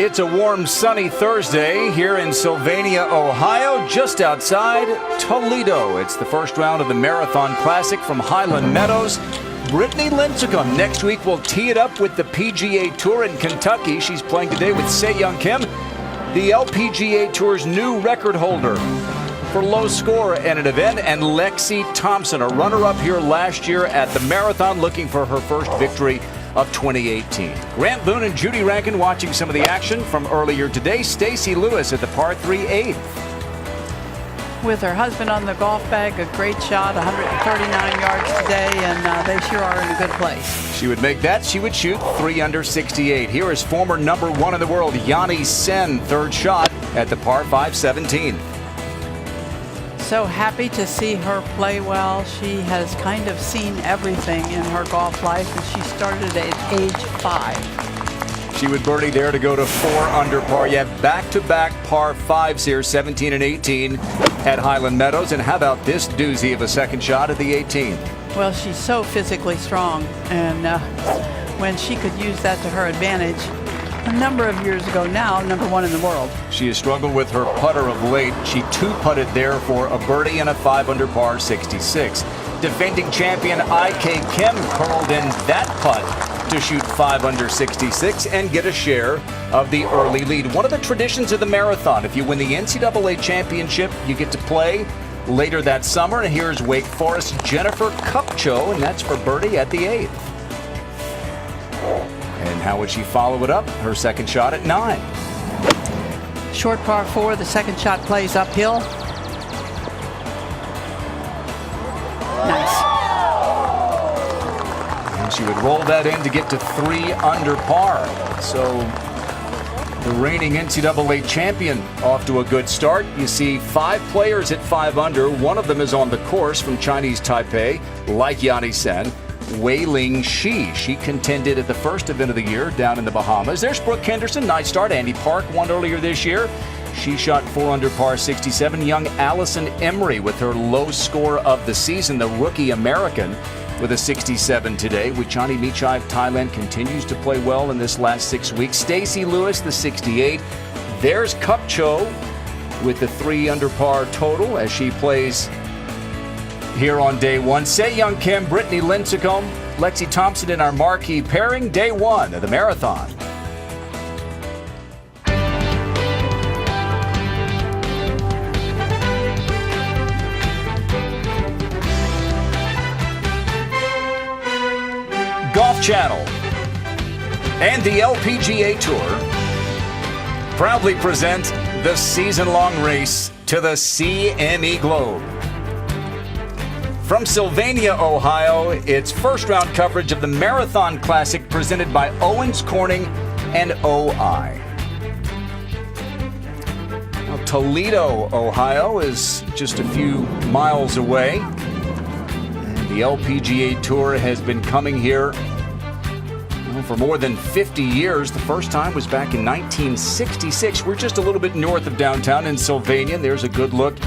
It's a warm, sunny Thursday here in Sylvania, Ohio, just outside Toledo. It's the first round of the Marathon Classic from Highland Meadows. Brittany Lincecum next week will tee it up with the PGA Tour in Kentucky. She's playing today with Se-Young Kim, the LPGA Tour's new record holder for low score at an event, and Lexi Thompson, a runner-up here last year at the Marathon, looking for her first victory of 2018. Grant Boone and Judy Rankin watching some of the action from earlier today. Stacy Lewis at the par 3 8th. With her husband on the golf bag, a great shot, 139 yards today, and they sure are in a good place. She would make that. She would shoot 3 under 68. Here is former #1 in the world, Yanni Sen, third shot at the par 5 17th. So happy to see her play well. She has kind of seen everything in her golf life, and she started at age 5. She would birdie there to go to 4 under par. You have back-to-back par 5s here, 17 and 18 at Highland Meadows. And how about this doozy of a second shot at the 18th? Well, she's so physically strong, and when she could use that to her advantage, a number of years ago now, #1 in the world. She has struggled with her putter of late. She two-putted there for a birdie and a 5 under par 66. Defending champion IK Kim curled in that putt to shoot 5 under 66 and get a share of the early lead. One of the traditions of the Marathon, if you win the NCAA championship, you get to play later that summer. And here's Wake Forest Jennifer Kupcho, and that's for birdie at the 8th. And how would she follow it up? Her second shot at 9. Short par 4, the second shot plays uphill. Nice. And she would roll that in to get to 3 under par. So the reigning NCAA champion off to a good start. You see 5 players at 5 under. One of them is on the course from Chinese Taipei, like Yanni Sen. Wei-Ling Shi. She contended at the first event of the year down in the Bahamas. There's Brooke Henderson. Nice start. Andy Park won earlier this year. She shot 4 under par 67. Young Allison Emery with her low score of the season, the rookie American, with a 67 today. Wichani Michai of Thailand continues to play well in this last 6 weeks. Stacy Lewis, the 68. There's Kupcho with the 3 under par total as she plays here on day 1. Se-Young Kim, Brittany Lincecum, Lexi Thompson in our marquee pairing, day 1 of the Marathon. Golf Channel and the LPGA Tour proudly present the season-long race to the CME Globe. From Sylvania, Ohio, it's first-round coverage of the Marathon Classic presented by Owens Corning and OI. Now, Toledo, Ohio is just a few miles away. And the LPGA Tour has been coming here for more than 50 years. The first time was back in 1966. We're just a little bit north of downtown in Sylvania. There's a good look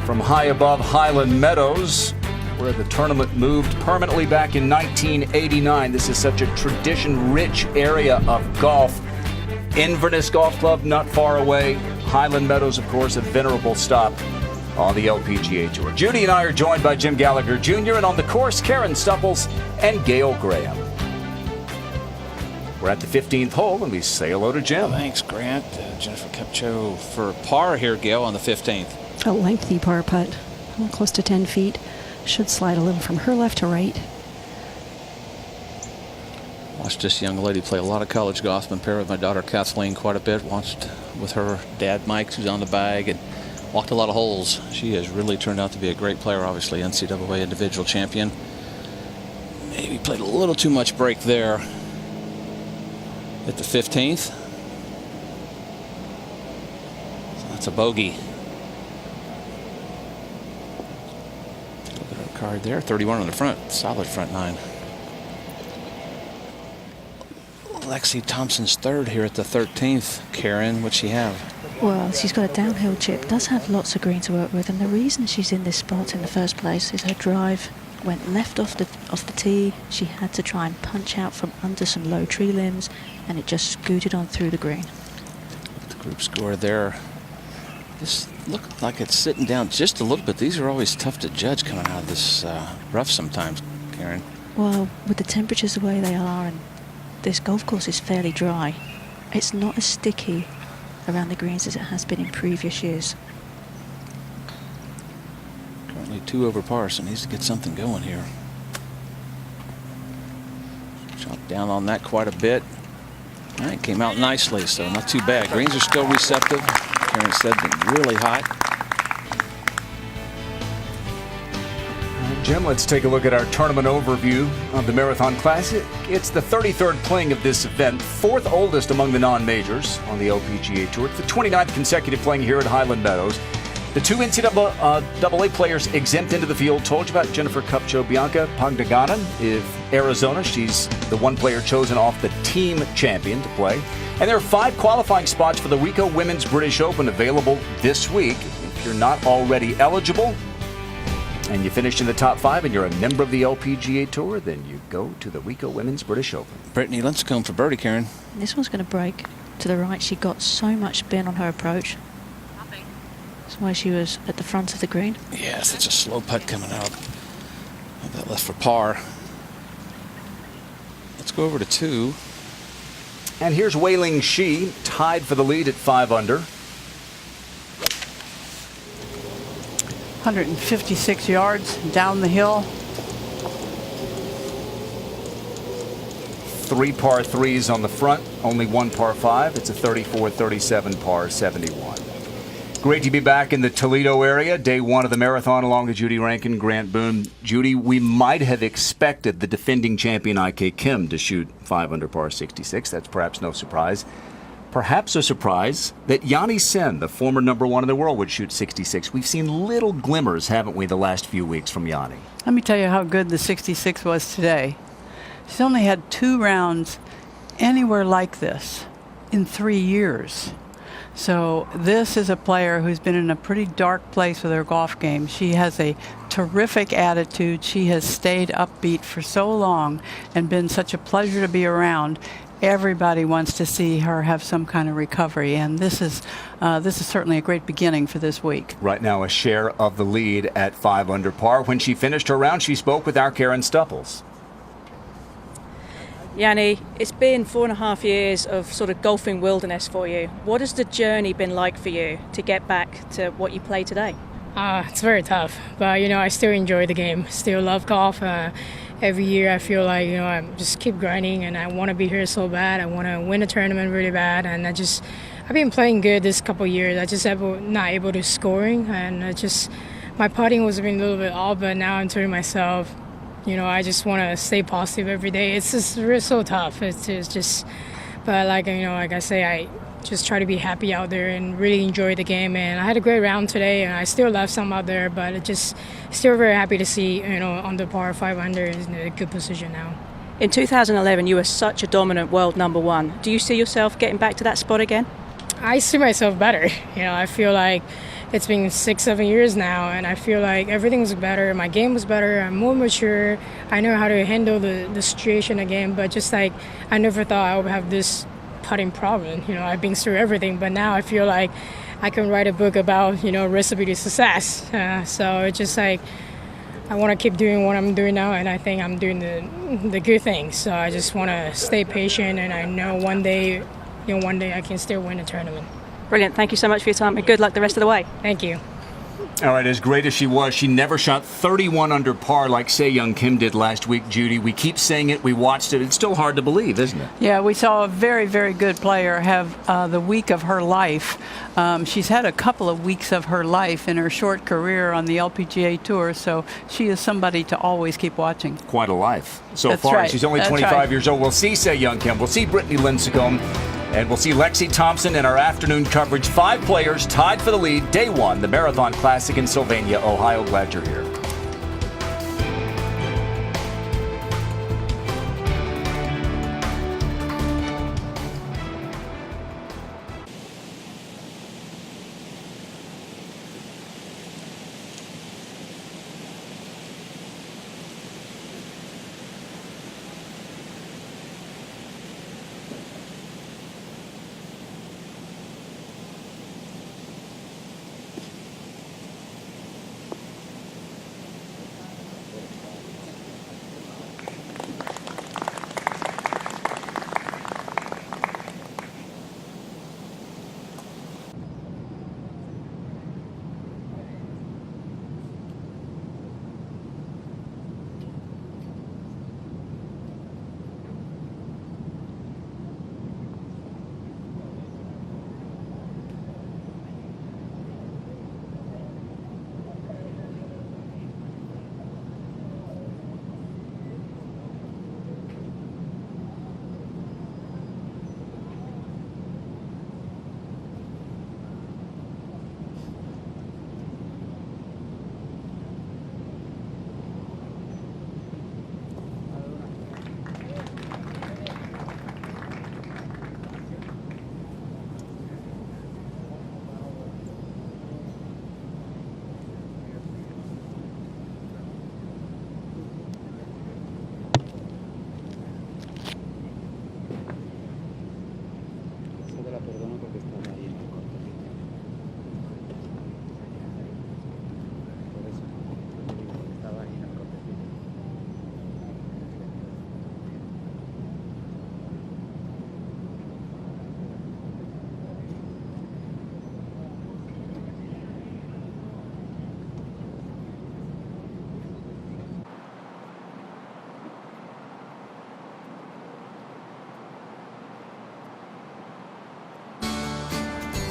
from high above Highland Meadows, where the tournament moved permanently back in 1989. This is such a tradition-rich area of golf. Inverness Golf Club not far away. Highland Meadows, of course, a venerable stop on the LPGA Tour. Judy and I are joined by Jim Gallagher Jr. and on the course, Karen Stupples and Gail Graham. We're at the 15th hole, and we say hello to Jim. Thanks, Grant. Jennifer Kupcho for par here, Gail, on the 15th. A lengthy par putt, close to 10 feet. Should slide a little from her left to right. Watched this young lady play a lot of college golf. Been paired with my daughter Kathleen quite a bit. Watched with her dad Mike, who's on the bag, and walked a lot of holes. She has really turned out to be a great player, obviously NCAA individual champion. Maybe played a little too much break there at the 15th. So that's a bogey. Look at our card there, 31 on the front, solid front 9. Lexi Thompson's third here at the 13th. Karen, what's she have? Well, she's got a downhill chip, does have lots of green to work with, and the reason she's in this spot in the first place is her drive went left off the tee. She had to try and punch out from under some low tree limbs, and it just scooted on through the green. The group score there. This looked like it's sitting down just a little bit. These are always tough to judge coming out of this rough sometimes, Karen. Well, with the temperatures the way they are, and this golf course is fairly dry, it's not as sticky around the greens as it has been in previous years. Currently 2 over par, so needs to get something going here. Shot down on that quite a bit. It came out nicely, so not too bad. Greens are still receptive. Karen said they're really hot. Jim, let's take a look at our tournament overview of the Marathon Classic. It's the 33rd playing of this event, 4th oldest among the non-majors on the LPGA Tour. It's the 29th consecutive playing here at Highland Meadows. The 2 NCAA players exempt into the field. Told you about Jennifer Kupcho, Bianca Pagdaganan of Arizona. She's the one player chosen off the team champion to play. And there are 5 qualifying spots for the Rico Women's British Open available this week. If you're not already eligible, and you finish in the top 5 and you're a member of the LPGA Tour, then you go to the Rico Women's British Open. Brittany Lincecum for birdie, Karen. This one's going to break to the right. She got so much spin on her approach. That's why she was at the front of the green. Yeah, such a slow putt coming out. That left for par. Let's go over to 2. And here's Wei Ling Shi, tied for the lead at 5 under. 156 yards down the hill. 3 par 3s on the front, only 1 par 5. It's a 34-37 par 71. Great to be back in the Toledo area. Day 1 of the marathon along with Judy Rankin, Grant Boone. Judy, we might have expected the defending champion IK Kim to shoot 5 under par 66. That's perhaps no surprise. Perhaps a surprise that Yanni Sen, the former #1 in the world, would shoot 66. We've seen little glimmers, haven't we, the last few weeks from Yanni? Let me tell you how good the 66 was today. She's only had 2 rounds anywhere like this in 3 years. So this is a player who's been in a pretty dark place with her golf game. She has a terrific attitude. She has stayed upbeat for so long and been such a pleasure to be around. Everybody wants to see her have some kind of recovery, and this is certainly a great beginning for this week. Right now, a share of the lead at 5 under par. When she finished her round, she spoke with our Karen Stupples. Yanni, it's been 4.5 years of sort of golfing wilderness for you. What has the journey been like for you to get back to what you play today? It's very tough, but I still enjoy the game. Still love golf. Every year I feel like I just keep grinding, and I want to be here so bad. I want to win a tournament really bad, and I've been playing good this couple of years. I just not able to scoring, and my putting was been a little bit off, but now I'm telling myself, I just want to stay positive every day. It's just really so tough. It's just, but like I say, I just try to be happy out there and really enjoy the game. And I had a great round today, and I still left some out there, but it just still very happy to see on the par 5 under is in a good position now. In 2011, you were such a dominant world #1. Do you see yourself getting back to that spot again? I see myself better. I feel like it's been 6-7 years now, and I feel like everything's better. My game was better. I'm more mature. I know how to handle the situation again, but just like I never thought I would have this putting problem. I've been through everything, but now I feel like I can write a book about recipe to success. So it's just like I want to keep doing what I'm doing now, and I think I'm doing the good things. So I just want to stay patient, and I know one day I can still win a tournament. Brilliant. Thank you so much for your time, and good luck the rest of the way. Thank you. All right, as great as she was, she never shot 31 under par like Se-Young Kim did last week, Judy. We keep saying it. We watched it. It's still hard to believe, isn't it? Yeah, we saw a very, very good player have the week of her life. She's had a couple of weeks of her life in her short career on the LPGA Tour, so she is somebody to always keep watching. Quite a life so That's far. right. She's only That's 25 right. years old. We'll see Se-Young Kim. We'll see Brittany Lincecum. And we'll see Lexi Thompson in our afternoon coverage. 5 players tied for the lead. Day 1, the Marathon Classic in Sylvania, Ohio. Glad you're here.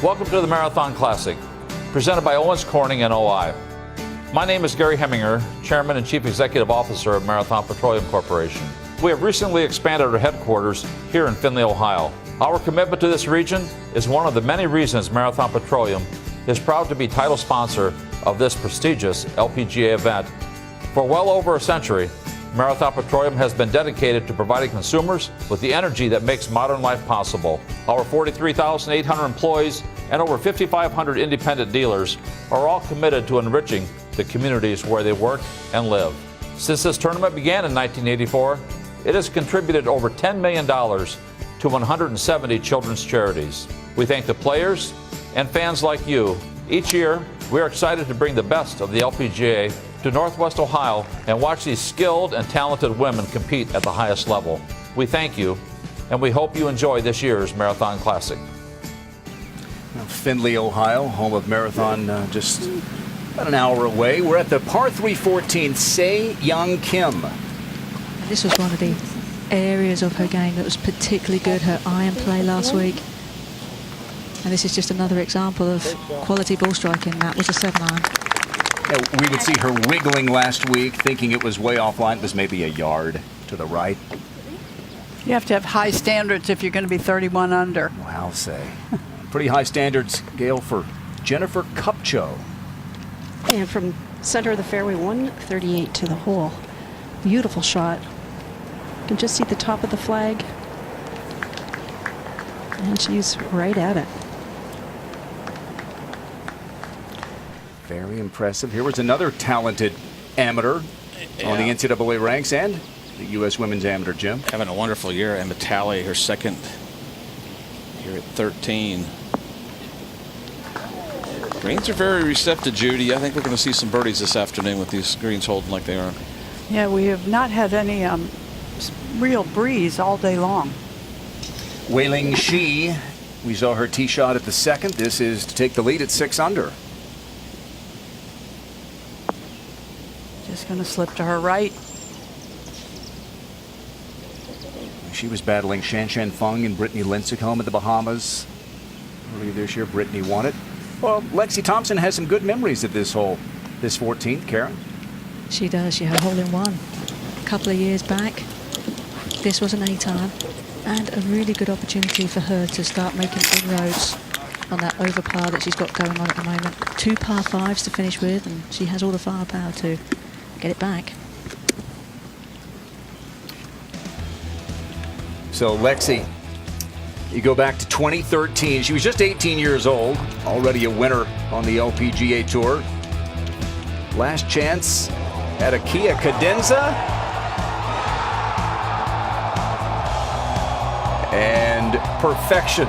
Welcome to the Marathon Classic, presented by Owens Corning and OI. My name is Gary Heminger, Chairman and Chief Executive Officer of Marathon Petroleum Corporation. We have recently expanded our headquarters here in Findlay, Ohio. Our commitment to this region is one of the many reasons Marathon Petroleum is proud to be title sponsor of this prestigious LPGA event. For well over a century, Marathon Petroleum has been dedicated to providing consumers with the energy that makes modern life possible. Our 43,800 employees and over 5,500 independent dealers are all committed to enriching the communities where they work and live. Since this tournament began in 1984, it has contributed over $10 million to 170 children's charities. We thank the players and fans like you. Each year, we are excited to bring the best of the LPGA to Northwest Ohio and watch these skilled and talented women compete at the highest level. We thank you, and we hope you enjoy this year's Marathon Classic. Findlay, Ohio, home of Marathon, just about an hour away. We're at the par 3 14th, Se Young Kim. And this was one of the areas of her game that was particularly good, her iron play last week. And this is just another example of quality ball striking. That was a 7-iron. Yeah, we would see her wiggling last week, thinking it was way offline. It was maybe a yard to the right. You have to have high standards if you're going to be 31 under. Well, I'll say. Pretty high standards, Gail, for Jennifer Kupcho. And from center of the fairway, 138 to the hole. Beautiful shot. You can just see the top of the flag. And she's right at it. Very impressive. Here was another talented amateur on the NCAA ranks and the U.S. Women's Amateur, Jim. Having a wonderful year. Emma Talley, her second here at 13. Greens are very receptive, Judy. I think we're going to see some birdies this afternoon with these greens holding like they are. Yeah, we have not had any real breeze all day long. Wei-Ling Shi, we saw her tee shot at the second. This is to take the lead at 6 under. Just going to slip to her right. She was battling Shan Shan Feng and Brittany Lincecum in the Bahamas earlier this year. Brittany won it. Well, Lexi Thompson has some good memories of this hole, this 14th, Karen. She does. She had a hole in one a couple of years back. This was an 8-iron and a really good opportunity for her to start making inroads on that over par that she's got going on at the moment. 2 par 5s to finish with, and she has all the firepower to get it back. So Lexi, you go back to 2013. She was just 18 years old, already a winner on the LPGA Tour. Last chance at a Kia Cadenza. And perfection.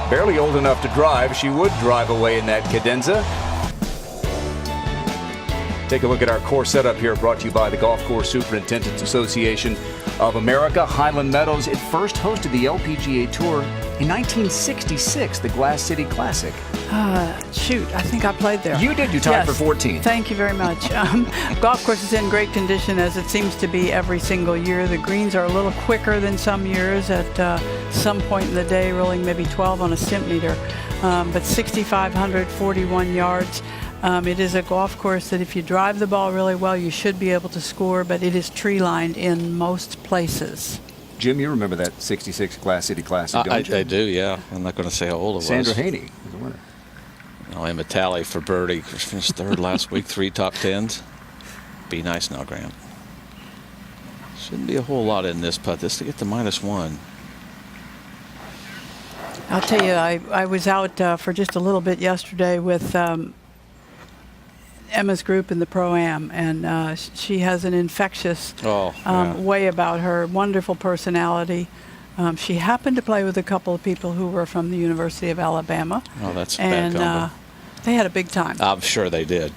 Barely old enough to drive. She would drive away in that Cadenza. Take a look at our course setup here, brought to you by the Golf Course Superintendents Association of America. Highland Meadows, it first hosted the LPGA Tour in 1966, the Glass City Classic. Shoot, I think I played there. You did. You tied Yes. for 14. Thank you very much. Golf course is in great condition, as it seems to be every single year. The greens are a little quicker than some years at some point in the day, rolling maybe 12 on a stimp meter, but 6,541 yards. It is a golf course that if you drive the ball really well, you should be able to score, but it is tree-lined in most places. Jim, you remember that 66 Glass City Classic, don't you? I do, yeah. I'm not going to say how old it was. Sandra Haney was the winner. Oh, Emma Talley for birdie. Finished third last week, 3 top 10s. Be nice now, Grant. Shouldn't be a whole lot in this putt. This to get to -1. I'll tell you, I was out for just a little bit yesterday with Emma's group in the Pro-Am, and she has an infectious way about her, wonderful personality. She happened to play with a couple of people who were from the University of Alabama. Oh, that's a bad combo. They had a big time. I'm sure they did.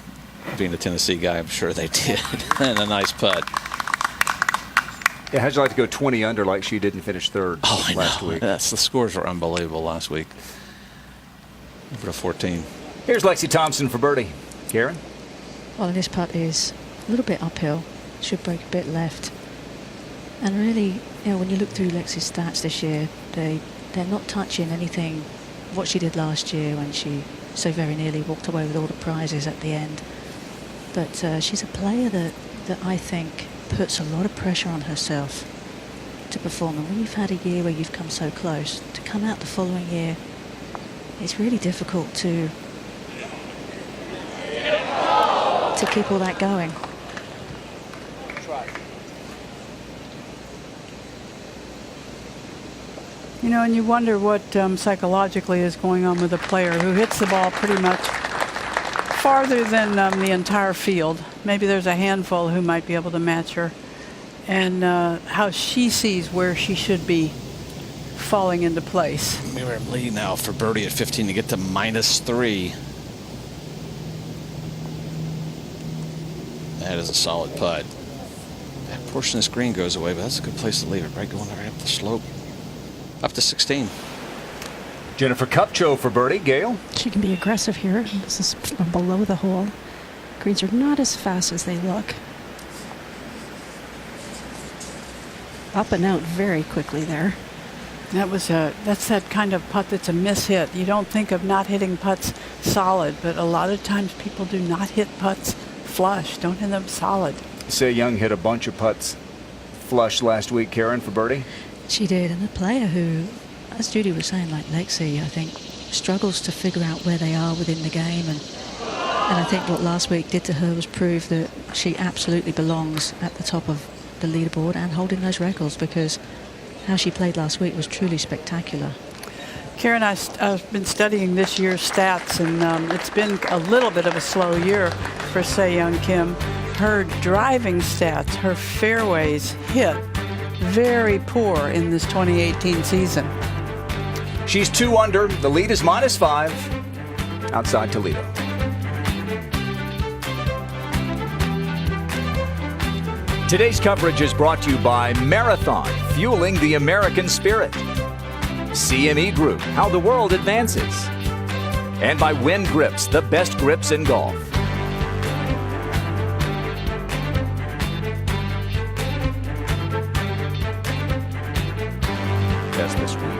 Being a Tennessee guy, I'm sure they did. And a nice putt. Yeah, how'd you like to go 20 under like she didn't finish third last week? The scores were unbelievable last week. Over to 14. Here's Lexi Thompson for birdie. Karen? Well, this putt is a little bit uphill. Should break a bit left. And really, you know, when you look through Lexi's stats this year, they're not touching anything what she did last year when she so very nearly walked away with all the prizes at the end. But she's a player that I think puts a lot of pressure on herself to perform. And when you've had a year where you've come so close, to come out the following year, it's really difficult to keep all that going. You know, and you wonder what psychologically is going on with a player who hits the ball pretty much farther than the entire field. Maybe there's a handful who might be able to match her, and how she sees where she should be falling into place. We're in lead now for birdie at 15 to get to -3. That is a solid putt. That portion of the screen goes away, but that's a good place to leave it, right? Going right up the slope. Up to 16. Jennifer Kupcho for birdie. Gail? She can be aggressive here. This is from below the hole. Greens are not as fast as they look. Up and out very quickly there. That's that kind of putt that's a mishit. You don't think of not hitting putts solid, but a lot of times people do not hit putts flush, don't hit them solid. Sei Young hit a bunch of putts flush last week, Karen, for birdie. She did, and a player who, as Judy was saying, like Lexi, I think struggles to figure out where they are within the game, and I think what last week did to her was prove that she absolutely belongs at the top of the leaderboard and holding those records, because how she played last week was truly spectacular. Karen, I've been studying this year's stats, and it's been a little bit of a slow year for Sei Young Kim. Her driving stats, her fairways hit, very poor in this 2018 season. She's 2 under. The lead is -5 outside Toledo. Today's coverage is brought to you by Marathon, fueling the American spirit. CME Group, how the world advances. And by Win Grips, the best grips in golf. That's this week.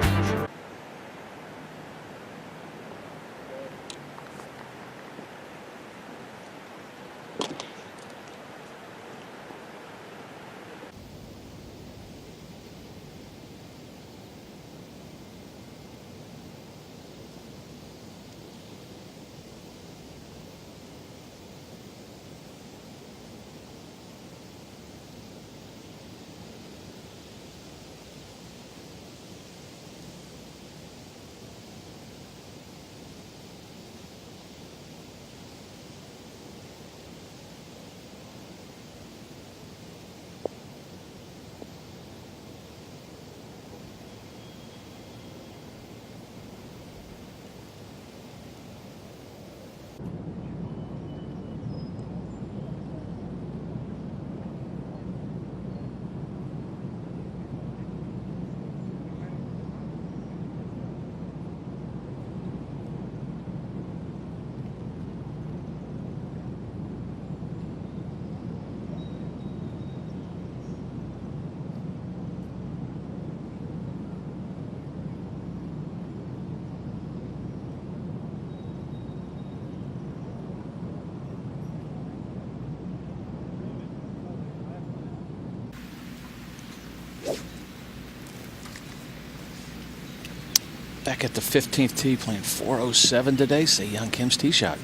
Back at the 15th tee, playing 407 today. Sei Young Kim's tee shot.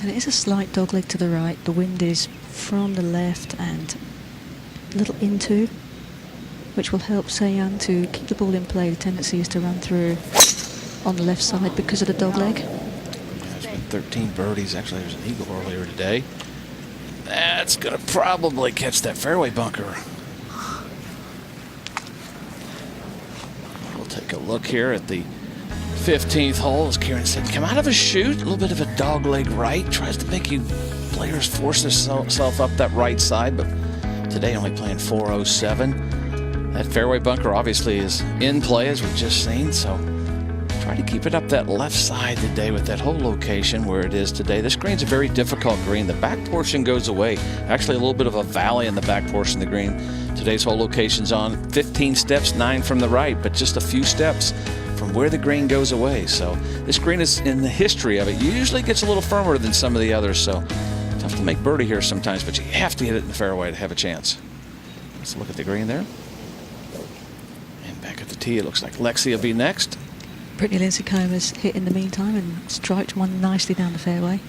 And it is a slight dogleg to the right. The wind is from the left and a little into, which will help Sei Young to keep the ball in play. The tendency is to run through on the left side because of the dogleg. There's been 13 birdies. Actually, there's an eagle earlier today. That's going to probably catch that fairway bunker. We'll take a look here at the 15th hole. As Karen said, come out of a chute, a little bit of a dog leg right. Tries to make you players force themselves up that right side, but today only playing 407. That fairway bunker obviously is in play, as we've just seen, so try to keep it up that left side today with that whole location where it is today. This green's a very difficult green. The back portion goes away. Actually, a little bit of a valley in the back portion of the green. Today's whole location's on 15 steps, 9 from the right, but just a few steps from where the green goes away. So this green is, in the history of it, usually gets a little firmer than some of the others. So tough to make birdie here sometimes, but you have to hit it in the fairway to have a chance. Let's look at the green there. And back at the tee, it looks like Lexi will be next. Brittany Lincicome hit in the meantime and striped one nicely down the fairway.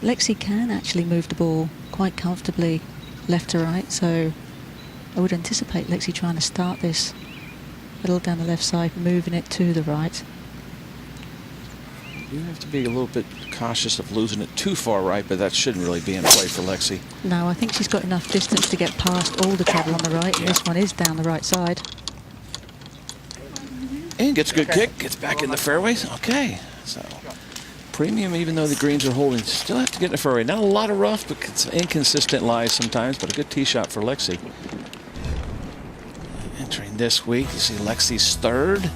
Lexi can actually move the ball quite comfortably left to right, so I would anticipate Lexi trying to start this a little down the left side, moving it to the right. You have to be a little bit cautious of losing it too far right, but that shouldn't really be in play for Lexi. No, I think she's got enough distance to get past all the trouble on the right, and this one is down the right side. And gets a good kick, gets back in the fairways. Okay, so premium, even though the greens are holding, still have to get in the fairway. Not a lot of rough, but it's inconsistent lies sometimes, but a good tee shot for Lexi. Entering this week, you see Lexi's third,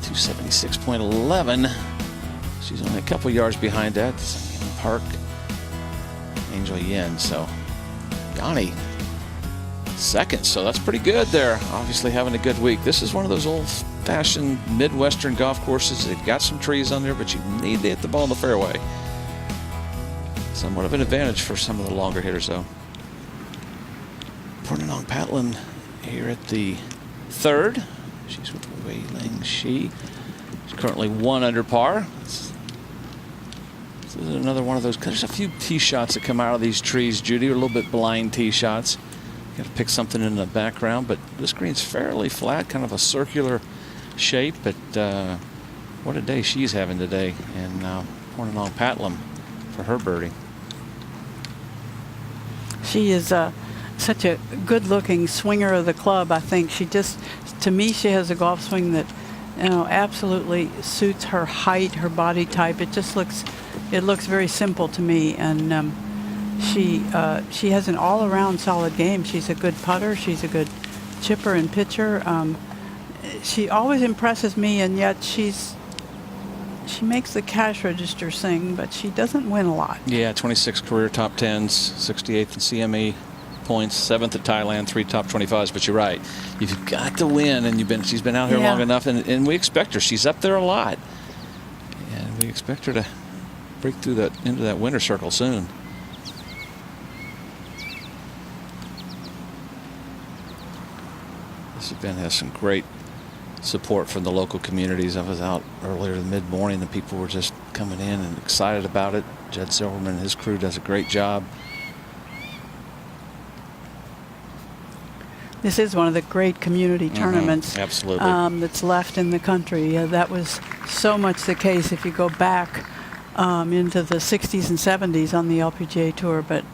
276.11. She's only a couple yards behind that. Park, Angel Yin. So Yanni second, so that's pretty good there. Obviously having a good week. This is one of those old-fashioned Midwestern golf courses. They've got some trees on there, but you need to hit the ball in the fairway. Somewhat of an advantage for some of the longer hitters, though. Pornanong Patlin here at the third. She's with Wei Ling Shi. She's currently 1 under par. This is another one of those. There's a few tee shots that come out of these trees, Judy, a little bit blind tee shots. Got to pick something in the background, but this green's fairly flat, kind of a circular shape. But what a day she's having today, and Pornanong Patlin for her birdie. She is such a good-looking swinger of the club. I think she just, to me, she has a golf swing that, you know, absolutely suits her height, her body type. It just looks very simple to me, and she has an all-around solid game. She's a good putter. She's a good chipper and pitcher. She always impresses me, and yet she makes the cash register sing, but she doesn't win a lot. Yeah, 26 career top 10s, 68th in CME points, 7th at Thailand, 3 top 25s. But you're right, you've got to win, and she's been out here long enough, and we expect her. She's up there a lot, and we expect her to break through into that winner circle soon. This event has some great support from the local communities. I was out earlier mid-morning, and people were just coming in and excited about it. Judd Silverman and his crew does a great job. This is one of the great community tournaments absolutely. That's left in the country. That was so much the case if you go back into the 60s and 70s on the LPGA Tour. But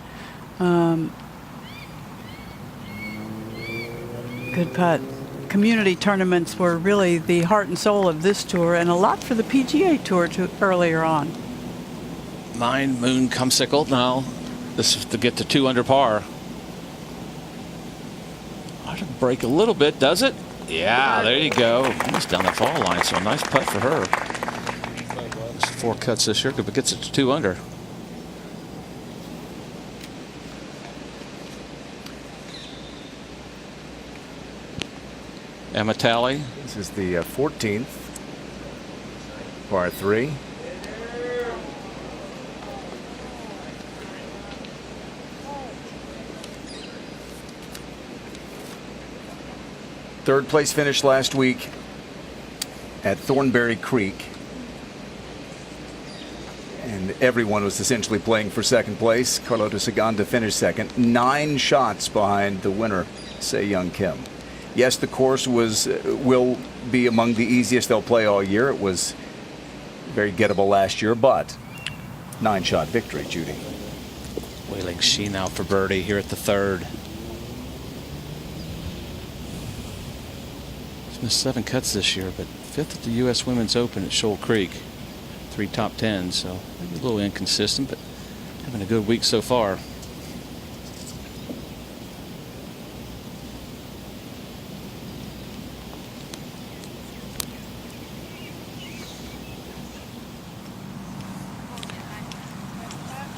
good putt. Community tournaments were really the heart and soul of this tour, and a lot for the PGA Tour earlier on. Moon Cumsicle now. This is to get to 2 under par. Ought to break a little bit, does it? Yeah, there you go. Almost down the fall line, so a nice putt for her. 4 cuts this year, but gets it to 2 under. Emma Talley. This is the 14th, par 3. Third place finish last week at Thornberry Creek. And everyone was essentially playing for second place. Carlota Saganda finished second, 9 shots behind the winner, Se Young Kim. Yes, the course will be among the easiest they'll play all year. It was very gettable last year, but 9-shot victory, Judy. Wei Ling Shi now for birdie here at the third. She's missed 7 cuts this year, but 5th at the U.S. Women's Open at Shoal Creek. 3 top 10s, so maybe a little inconsistent, but having a good week so far.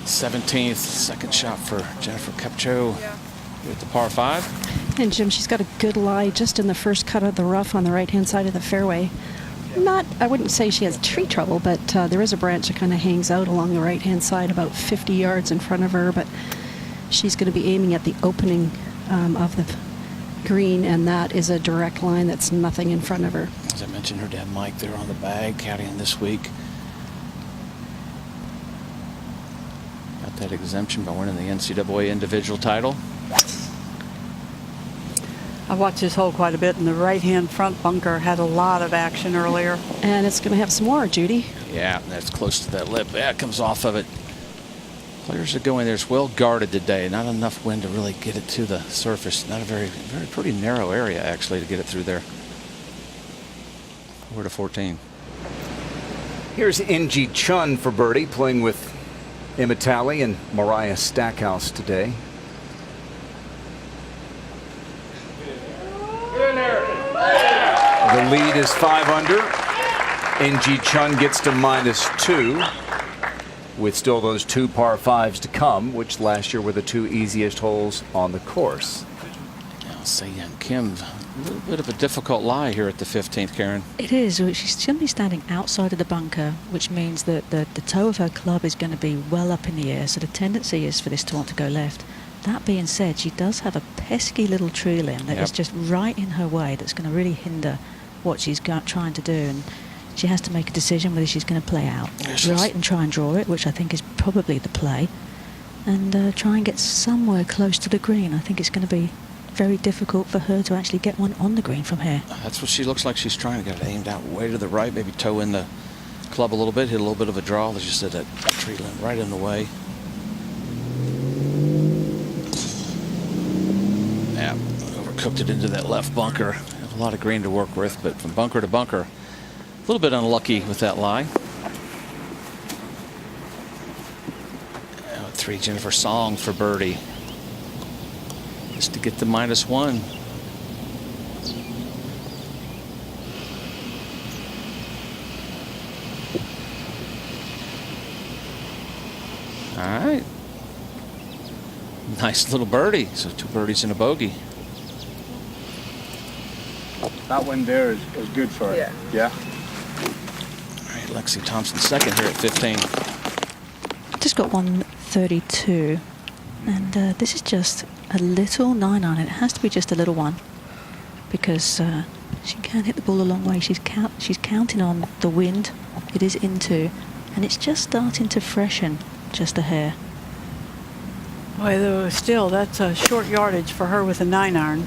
th 17th, second shot for Jennifer Capcho at the par 5. And Jim, she's got a good lie just in the first cut of the rough on the right-hand side of the fairway. I wouldn't say she has tree trouble, but there is a branch that kind of hangs out along the right-hand side about 50 yards in front of her, but she's going to be aiming at the opening of the green, and that is a direct line. That's nothing in front of her. As I mentioned, her dad Mike there on the bag, caddying this week. Got that exemption by winning the NCAA individual title. I watched this hole quite a bit, and the right-hand front bunker had a lot of action earlier. And it's going to have some more, Judy. Yeah, that's close to that lip. Yeah, it comes off of it. Players are going there. It's well guarded today. Not enough wind to really get it to the surface. Not a very pretty narrow area, actually, to get it through there. Over to 14. Here's In-Ji Chun for birdie, playing with Emma Talley and Mariah Stackhouse today. The lead is 5 under. In-Ji Chun gets to -2, with still those 2 par 5s to come, which last year were the 2 easiest holes on the course. Now, Se-Young Kim, a little bit of a difficult lie here at the 15th, Karen. It is. She's going to be standing outside of the bunker, which means that the toe of her club is going to be well up in the air, so the tendency is for this to want to go left. That being said, she does have a pesky little tree limb that is just right in her way that's going to really hinder what she's trying to do, and she has to make a decision whether she's going to play out right and try and draw it, which I think is probably the play, and try and get somewhere close to the green. I think it's going to be very difficult for her to actually get one on the green from here. That's what she looks like. She's trying to get it aimed out way to the right, maybe toe in the club a little bit, hit a little bit of a draw. As you said, that tree limb right in the way. Yeah, overcooked it into that left bunker. Have a lot of green to work with, but from bunker to bunker, a little bit unlucky with that lie. 3, Jennifer Song for birdie. Just to get the -1. All right. Nice little birdie. So 2 birdies and a bogey. That one there is good for her. Yeah. All right, Lexi Thompson second here at 15. Just got 132, and this is just a little 9-iron. It has to be just a little one, because she can hit the ball a long way. She's counting on the wind. It is into, and it's just starting to freshen just a hair. Boy, though, still, that's a short yardage for her with a 9-iron.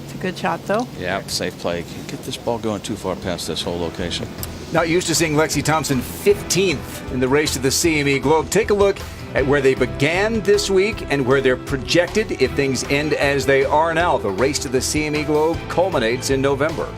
It's a good shot, though. Yeah, safe play. Can't get this ball going too far past this whole location. Not used to seeing Lexi Thompson 15th in the race to the CME Globe. Take a look at where they began this week and where they're projected if things end as they are now. The race to the CME Globe culminates in November.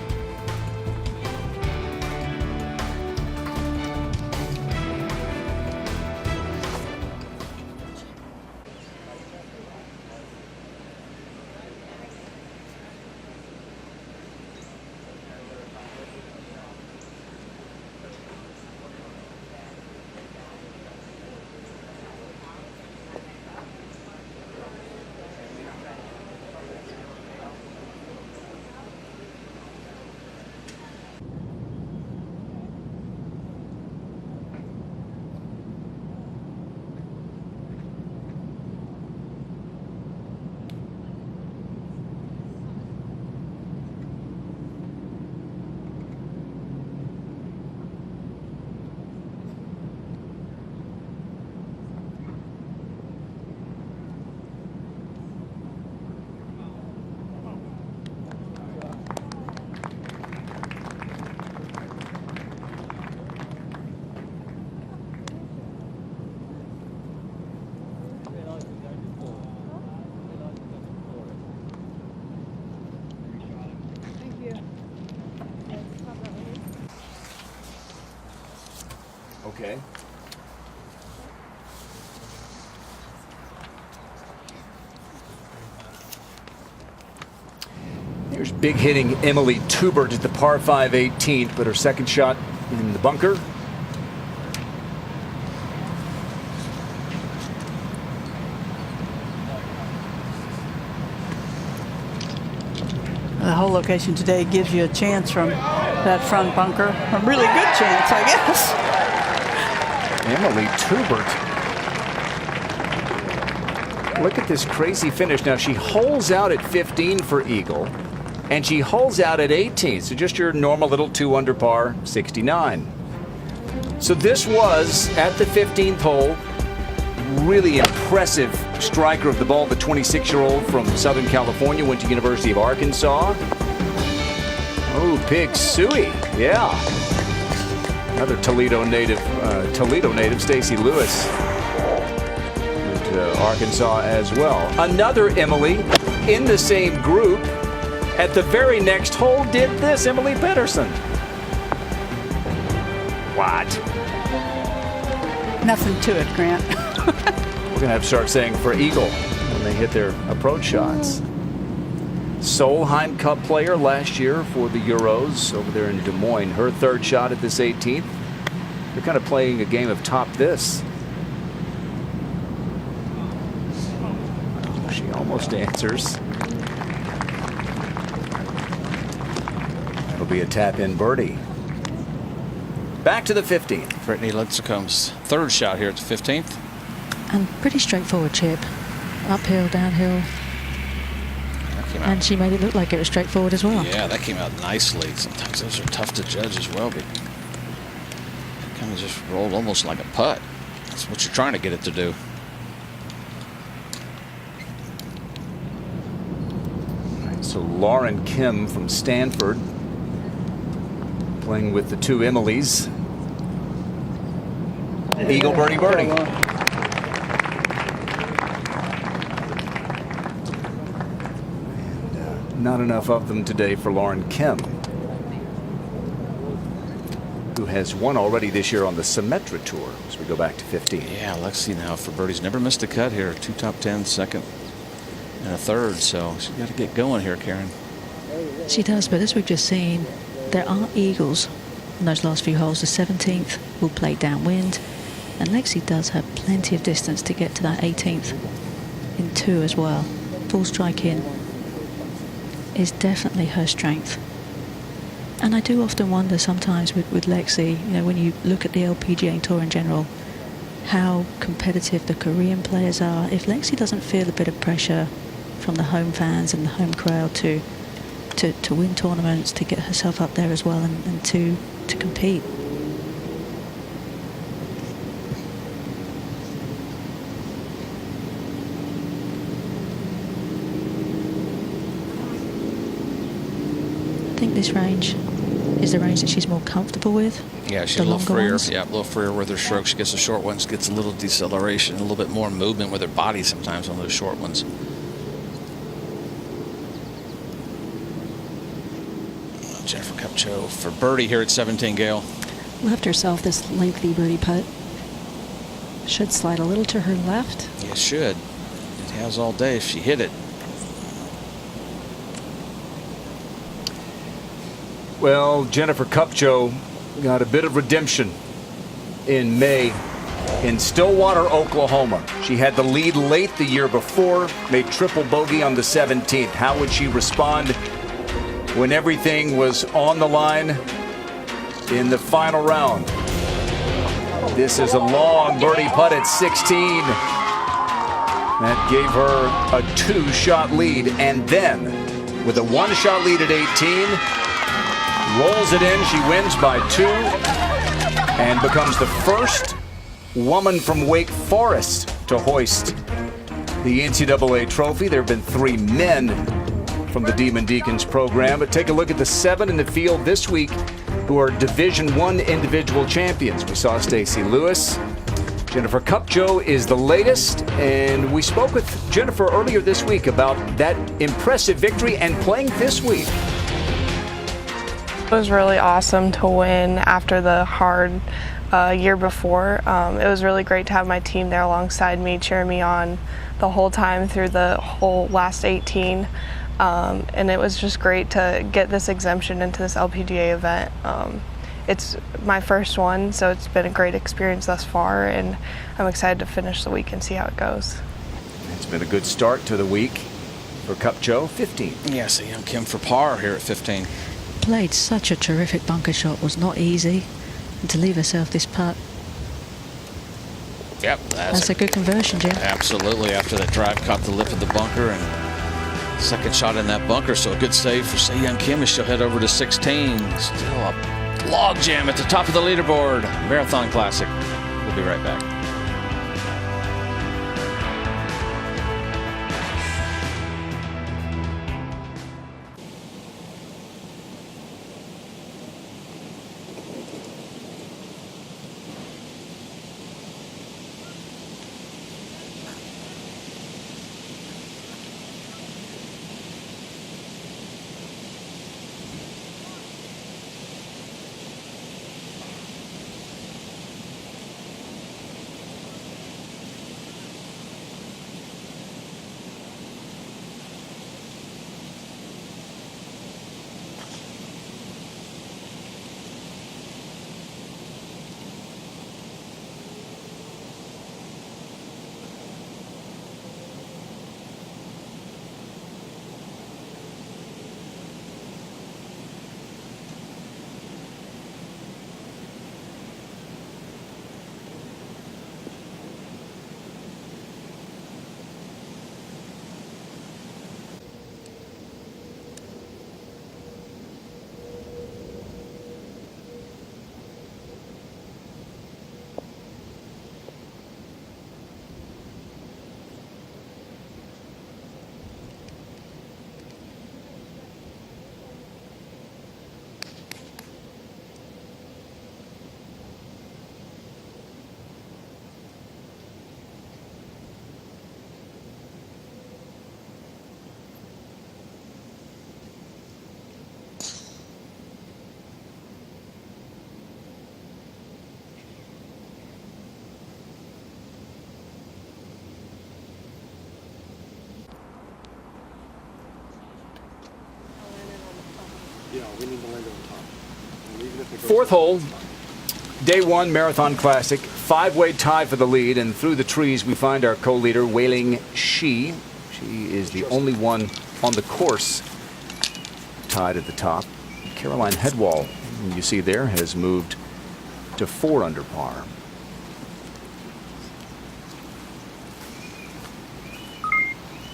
Okay. Here's big hitting Emily Tubert at the par 5 18th, but her second shot in the bunker. The whole location today gives you a chance from that front bunker. A really good chance, I guess. Emily Tubert. Look at this crazy finish. Now she holes out at 15 for eagle, and she holes out at 18. So just your normal little 2 under par, 69. So this was, at the 15th hole, really impressive striker of the ball, the 26-year-old from Southern California, went to University of Arkansas. Oh, Pig Sooie, yeah. Another Toledo native, Stacey Lewis, went to Arkansas as well. Another Emily in the same group at the very next hole did this, Emily Pedersen. What? Nothing to it, Grant. We're going to have to start saying for eagle when they hit their approach shots. Solheim Cup player last year for the Euros over there in Des Moines. Her third shot at this 18th. They're kind of playing a game of top this. She almost answers. It'll be a tap-in birdie. Back to the 15th. Brittany Lincecum's third shot here at the 15th. And pretty straightforward chip. Uphill, downhill. And she made it look like it was straightforward as well. Yeah, that came out nicely. Sometimes those are tough to judge as well, but kind of just rolled almost like a putt. That's what you're trying to get it to do. So Lauren Kim from Stanford playing with the two Emilys. Eagle birdie birdie. Not enough of them today for Lauren Kim, who has won already this year on the Symetra Tour as we go back to 15. Yeah, let's see now for birdies. Never missed a cut here. 2 top 10s, second and a third. So she's got to get going here, Karen. She does, but as we've just seen, there are eagles in those last few holes. The 17th will play downwind, and Lexi does have plenty of distance to get to that 18th in 2 as well. Full strike in is definitely her strength. And I do often wonder sometimes with Lexi, you know, when you look at the LPGA Tour in general, how competitive the Korean players are. If Lexi doesn't feel a bit of pressure from the home fans and the home crowd to win tournaments, to get herself up there as well, and to compete. I think this range is the range that she's more comfortable with. Yeah, she's a little freer. Yeah, a little freer with her stroke. She gets the short ones, gets a little deceleration, a little bit more movement with her body sometimes on those short ones. Jennifer Kupcho for birdie here at 17, Gail. Left herself this lengthy birdie putt. Should slide a little to her left. Yeah, it should. It has all day if she hit it. Well, Jennifer Kupcho got a bit of redemption in May in Stillwater, Oklahoma. She had the lead late the year before, made triple bogey on the 17th. How would she respond when everything was on the line in the final round? This is a long birdie putt at 16. That gave her a 2-shot lead, and then with a 1-shot lead at 18, rolls it in. She wins by 2 and becomes the first woman from Wake Forest to hoist the NCAA trophy. There have been 3 men from the Demon Deacons program, but take a look at the 7 in the field this week who are Division I individual champions. We saw Stacey Lewis. Jennifer Kupcho is the latest, and we spoke with Jennifer earlier this week about that impressive victory and playing this week. It was really awesome to win after the hard year before. It was really great to have my team there alongside me, cheering me on the whole time through the whole last 18. And it was just great to get this exemption into this LPGA event. It's my first one, so it's been a great experience thus far, and I'm excited to finish the week and see how it goes. It's been a good start to the week For Kupcho, 15. Yeah, so young Kim for par here at 15. Played such a terrific bunker shot. Was not easy. And to leave herself this putt. Yep, That's a good conversion, Jim. Absolutely. After that drive caught the lip of the bunker and second shot in that bunker. So a good save for Se Young Kim as she'll head over to 16. Still a log jam at the top of the leaderboard. Marathon Classic. We'll be right back. Fourth hole, day one Marathon Classic. Five-way tie for the lead, and through the trees we find our co-leader, Wei-Ling Shi. She is the only one on the course tied at the top. Caroline Headwall, you see there, has moved to 4 under par.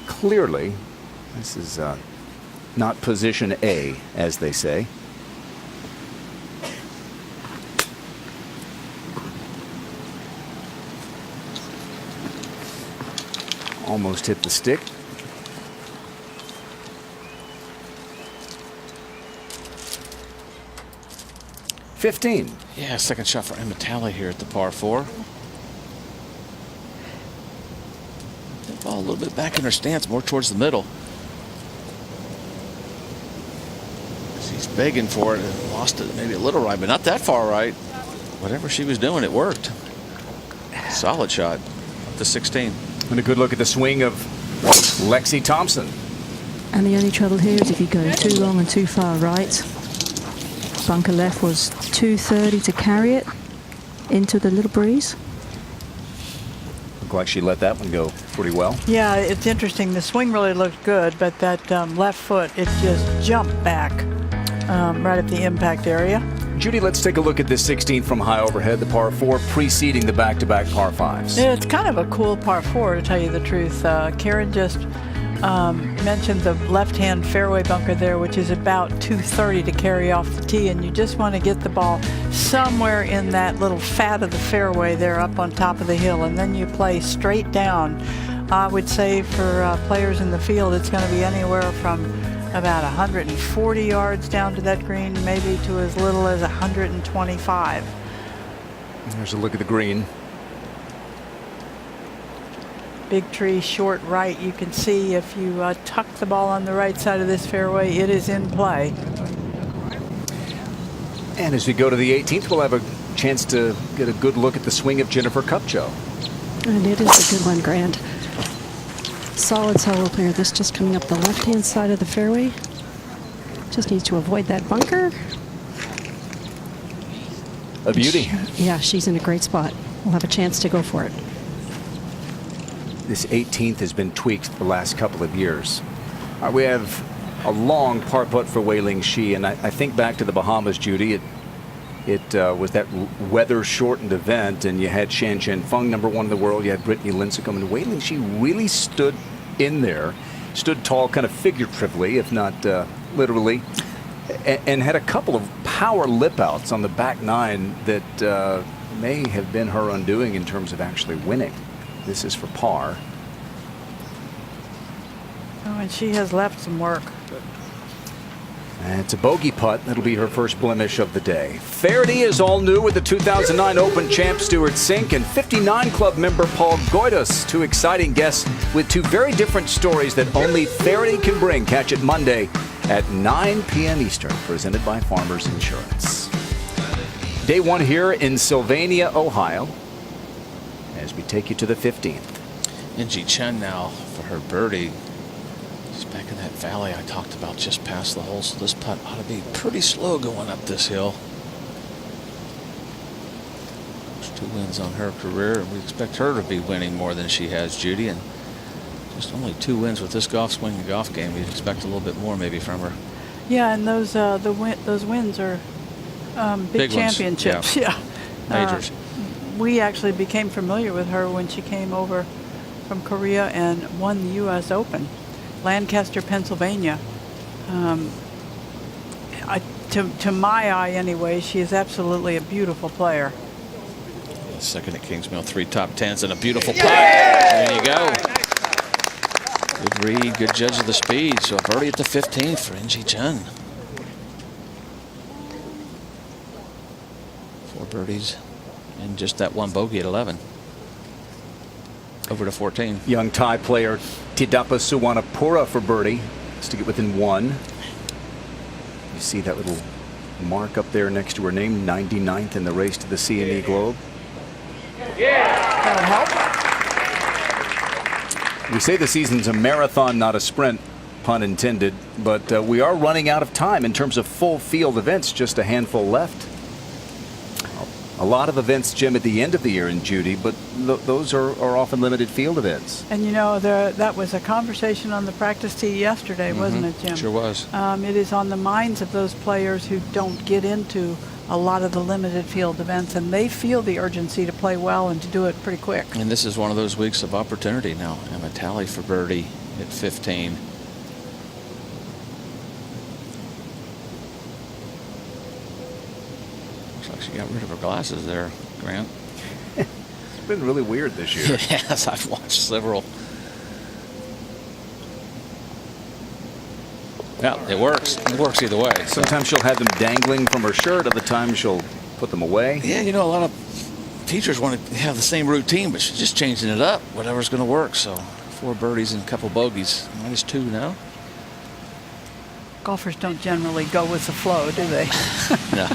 Clearly, this is not position A, as they say. Almost hit the stick. $15. Yeah, second shot for Emma Talley here at the par 4. The ball a little bit back in her stance, more towards the middle. She's begging for it and lost it maybe a little right, but not that far right. Whatever she was doing, it worked. Solid shot up to 16. And a good look at the swing of Lexi Thompson. And the only trouble here is if you go too long and too far right. Bunker left was 230 to carry it into the little breeze. Looked like she let that one go pretty well. Yeah, it's interesting. The swing really looked good, but that left foot, it just jumped back right at the impact area. Judy, let's take a look at this 16 from high overhead, the par 4 preceding the back-to-back par 5s. Yeah, it's kind of a cool par 4, to tell you the truth. Karen just mentioned the left-hand fairway bunker there, which is about 230 to carry off the tee, and you just want to get the ball somewhere in that little fat of the fairway there up on top of the hill, and then you play straight down. I would say for players in the field, it's going to be anywhere from about 140 yards down to that green, maybe to as little as 125. There's a look at the green. Big tree, short right. You can see if you tuck the ball on the right side of this fairway, it is in play. And as we go to the 18th, we'll have a chance to get a good look at the swing of Jennifer Kupcho. And it is a good one, Grant. Solid solo player. This just coming up the left-hand side of the fairway. Just needs to avoid that bunker. A beauty. Yeah, she's in a great spot. We'll have a chance to go for it. This 18th has been tweaked the last couple of years. We have a long par putt for Wei Ling Shi, and I think back to the Bahamas, Judy. It was that weather-shortened event, and you had Shan Feng, #1 in the world. You had Brittany Lincecum, and Wei Ling Shi really stood in there, stood tall, kind of figuratively, if not literally, and had a couple of power lip outs on the back nine that may have been her undoing in terms of actually winning. This is for par. Oh, and she has left some work. And it's a bogey putt. That'll be her first blemish of the day. Faraday is all new with the 2009 Open champ Stuart Sink and 59 Club member Paul Goydos. Two exciting guests with two very different stories that only Faraday can bring. Catch it Monday at 9 p.m. Eastern, presented by Farmers Insurance. Day one here in Sylvania, Ohio, as we take you to the 15th. Inji Chen now for her birdie. She's back in that valley I talked about just past the hole, so this putt ought to be pretty slow going up this hill. There's 2 wins on her career, and we expect her to be winning more than she has, Judy. And just only 2 wins with this golf swing and golf game. We'd expect a little bit more maybe from her. Yeah, and those wins are big championships. Yeah. Majors. We actually became familiar with her when she came over from Korea and won the U.S. Open. Lancaster, Pennsylvania. To my eye anyway, she is absolutely a beautiful player. Second at Kingsmill, 3 top 10s and a beautiful putt. There you go. Good read, good judge of the speed. So a birdie at the 15th for Inji Chen. 4 birdies and just that 1 bogey at 11. Over to 14. Young Thai player Tidapa Suwanapura for birdie. Just to get within 1. You see that little mark up there next to her name, 99th in the race to the C&E Globe. That'll help. We say the season's a marathon, not a sprint, pun intended, but we are running out of time in terms of full field events. Just a handful left. A lot of events, Jim, at the end of the year in Judy, but those are often limited field events. And you know, that was a conversation on the practice tee yesterday, wasn't it, Jim? Sure was. It is on the minds of those players who don't get into a lot of the limited field events, and they feel the urgency to play well and to do it pretty quick. And this is one of those weeks of opportunity now. Emma Talley for birdie at 15. She got rid of her glasses there, Grant. It's been really weird this year. Yes, I've watched several. Yeah, it works. It works either way. Sometimes she'll have them dangling from her shirt. Other times she'll put them away. Yeah, you know, a lot of teachers want to have the same routine, but she's just changing it up. Whatever's going to work. So 4 birdies and a couple bogeys. -2 now. Golfers don't generally go with the flow, do they? No.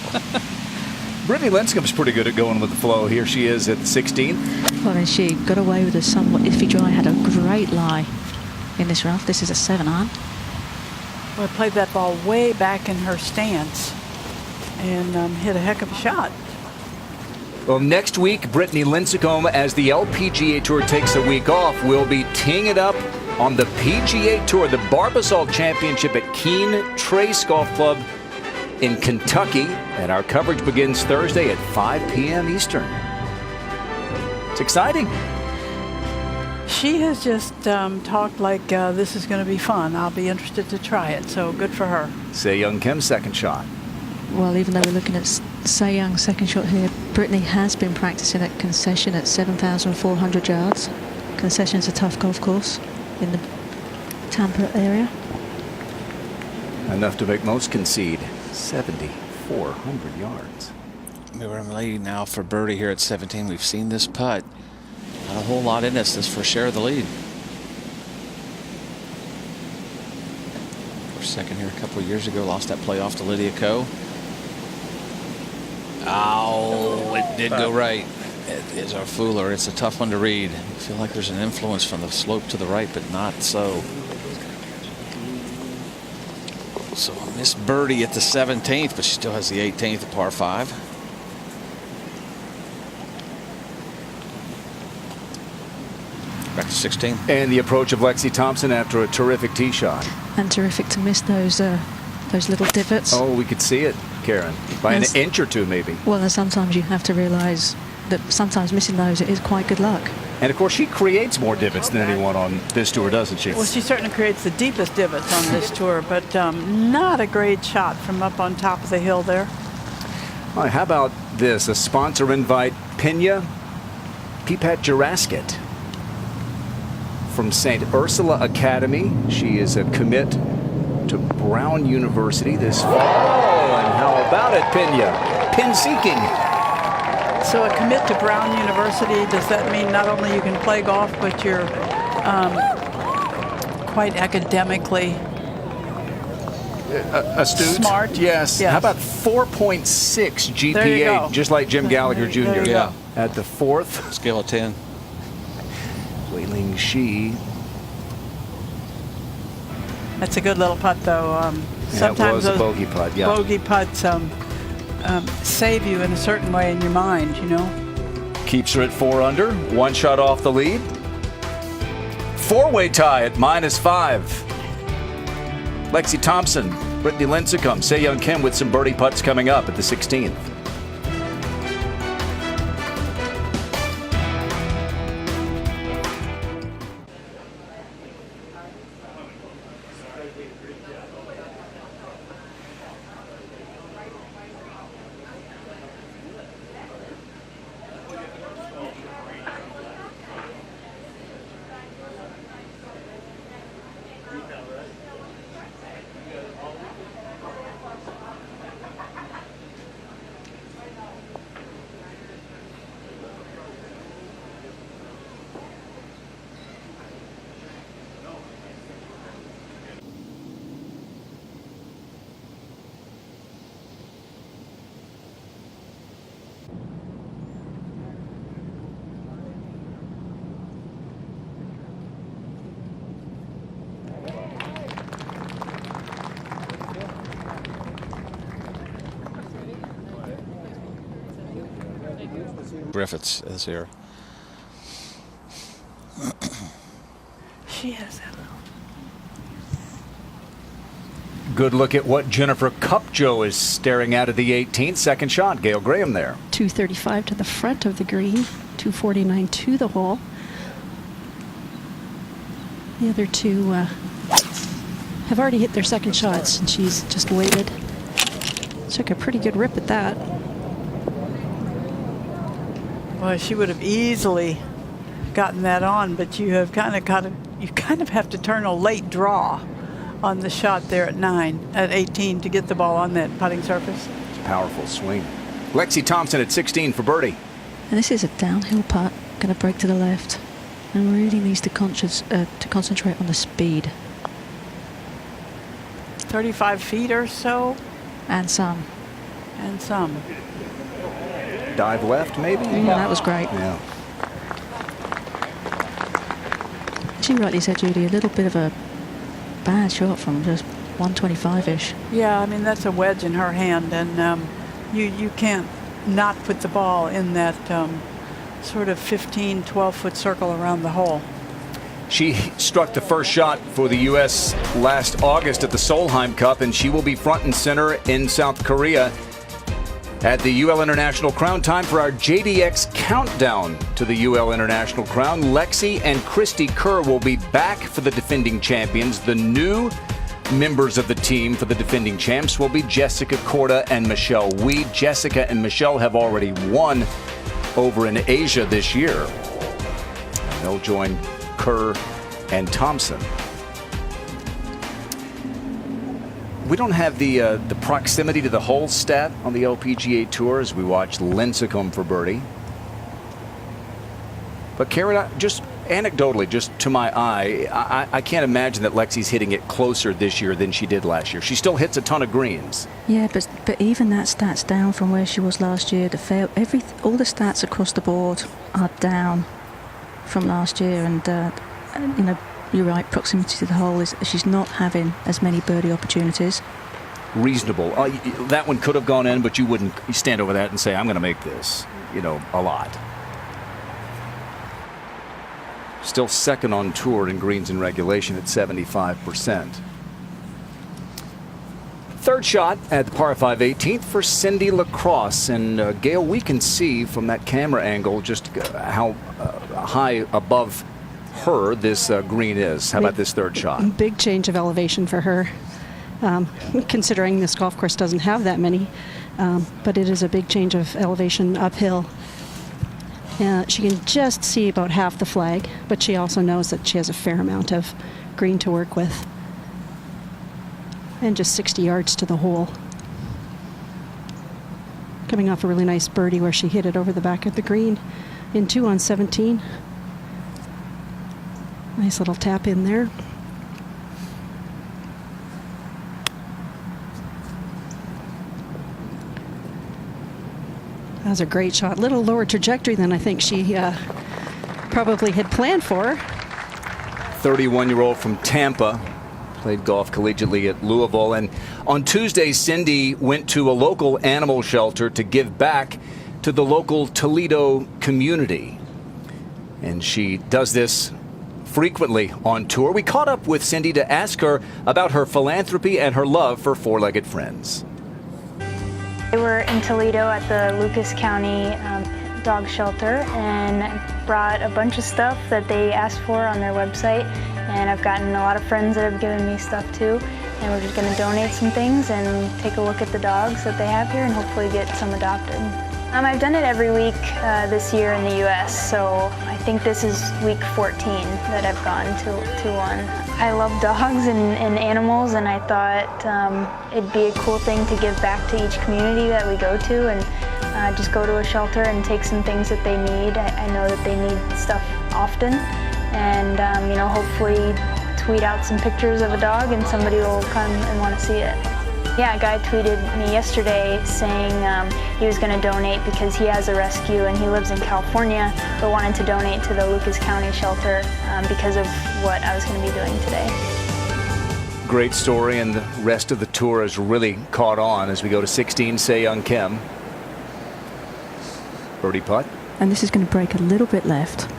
Brittany Lincecum's pretty good at going with the flow. Here she is at the 16th. Well, and she got away with a somewhat iffy drive, had a great lie in this rough. This is a 7-iron. Well, played that ball way back in her stance and hit a heck of a shot. Well, next week, Brittany Lincecum, as the LPGA Tour takes a week off, will be teeing it up on the PGA Tour, the Barbasol Championship at Keene Trace Golf Club in Kentucky, and our coverage begins Thursday at 5 p.m. Eastern. It's exciting. She has just talked like this is going to be fun. I'll be interested to try it, so good for her. Se Young Kim's second shot. Well, even though we're looking at Se Young's second shot here, Brittany has been practicing at Concession at 7,400 yards. Concession's a tough golf course in the Tampa area. Enough to make most concede. 7,400 yards. We're in the lead now for birdie here at 17. We've seen this putt. Not a whole lot in this. This for share of the lead. For second here a couple of years ago, lost that playoff to Lydia Ko. Oh, it did go right. It is our fooler. It's a tough one to read. I feel like there's an influence from the slope to the right, but not so. So missed birdie at the 17th, but she still has the 18th, a par 5. Back to 16. And the approach of Lexi Thompson after a terrific tee shot. And terrific to miss those little divots. Oh, we could see it, Karen, by an inch or two maybe. Well, and sometimes you have to realize that sometimes missing those is quite good luck. And of course, she creates more divots than anyone on this tour, doesn't she? Well, she certainly creates the deepest divots on this tour, but not a great shot from up on top of the hill there. All right, how about this? A sponsor invite, Pina Pipat Jurasket from St. Ursula Academy. She is a commit to Brown University this fall. And how about it, Pina? Pin seeking. So a commit to Brown University, does that mean not only you can play golf, but you're quite academically astute? Smart? Yes. Yes. How about 4.6 There you GPA, go. just like Jim Gallagher Jr. There you go. At the fourth. Scale of 10. Wei Ling Shi. That's a good little putt, though. That was a bogey putt, yeah. Bogey putts save you in a certain way in your mind, you know. Keeps her at 4 under, one shot off the lead. Four-way tie at -5. Lexi Thompson, Brittany Lincecum, Se-Young Kim with some birdie putts coming up at the 16th. Griffiths is here. She has that. Good look at what Jennifer Cupjo is staring at the 18th. Second shot, Gail Graham there. 235 to the front of the green, 249 to the hole. The other two have already hit their second shots, and she's just waited. Took a pretty good rip at that. Well, she would have easily gotten that on, but you have kind of have to turn a late draw on the shot there at 18 to get the ball on that putting surface. It's a powerful swing. Lexi Thompson at 16 for birdie. And this is a downhill putt, going to break to the left, and really needs to concentrate on the speed. 35 feet or so. And some. And some. Dive left, maybe? Yeah, that was great. Yeah. She rightly said, Judy, a little bit of a bad shot from just 125-ish. Yeah, I mean, that's a wedge in her hand, and you can't not put the ball in that sort of 15, 12-foot circle around the hole. She struck the first shot for the U.S. last August at the Solheim Cup, and she will be front and center in South Korea at the UL International Crown. Time for our JDX countdown to the UL International Crown. Lexi and Christy Kerr will be back for the defending champions. The new members of the team for the defending champs will be Jessica Korda and Michelle Weed. Jessica and Michelle have already won over in Asia this year. They'll join Kerr and Thompson. We don't have the proximity to the hole stat on the LPGA Tour as we watch Lincecum for birdie. But Karen, just anecdotally, just to my eye, I can't imagine that Lexi's hitting it closer this year than she did last year. She still hits a ton of greens. Yeah, but even that stat's down from where she was last year. All the stats across the board are down from last year, and you know, you're right, proximity to the hole is she's not having as many birdie opportunities. Reasonable. That one could have gone in, but you wouldn't stand over that and say, I'm going to make this, you know, a lot. Still second on tour in greens in regulation at 75%. Third shot at the par 5 18th for Cindy Lacrosse. And Gail, we can see from that camera angle just how high above her this green is. How about this third shot? Big change of elevation for her, considering this golf course doesn't have that many. But it is a big change of elevation uphill. She can just see about half the flag, but she also knows that she has a fair amount of green to work with. And just 60 yards to the hole. Coming off a really nice birdie where she hit it over the back of the green in 2 on 17. Nice little tap in there. That was a great shot. Little lower trajectory than I think she probably had planned for. 31-year-old from Tampa. Played golf collegiately at Louisville. And on Tuesday, Cindy went to a local animal shelter to give back to the local Toledo community. And she does this frequently on tour. We caught up with Cindy to ask her about her philanthropy and her love for four-legged friends. They were in Toledo at the Lucas County dog shelter and brought a bunch of stuff that they asked for on their website. And I've gotten a lot of friends that have given me stuff too. And we're just going to donate some things and take a look at the dogs that they have here and hopefully get some adopted. I've done it every week this year in the U.S., so I think this is week 14 that I've gone to one. I love dogs and animals, and I thought it'd be a cool thing to give back to each community that we go to and just go to a shelter and take some things that they need. I know that they need stuff often, and hopefully tweet out some pictures of a dog and somebody will come and want to see it. Yeah, a guy tweeted me yesterday saying he was going to donate because he has a rescue and he lives in California, but wanted to donate to the Lucas County shelter because of what I was going to be doing today. Great story, and the rest of the tour has really caught on as we go to 16, Se Young Kim. Birdie putt. And this is going to break a little bit left.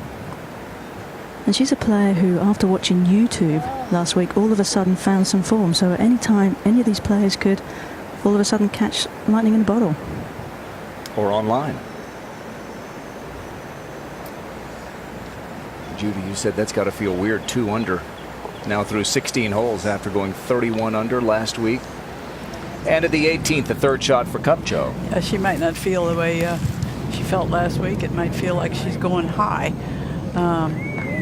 And she's a player who, after watching YouTube last week, all of a sudden found some form. So at any time, any of these players could all of a sudden catch lightning in a bottle. Or online. Judy, you said that's got to feel weird. 2 under now through 16 holes after going 31 under last week. And at the 18th, the third shot for Kupcho. Yeah, she might not feel the way she felt last week. It might feel like she's going high.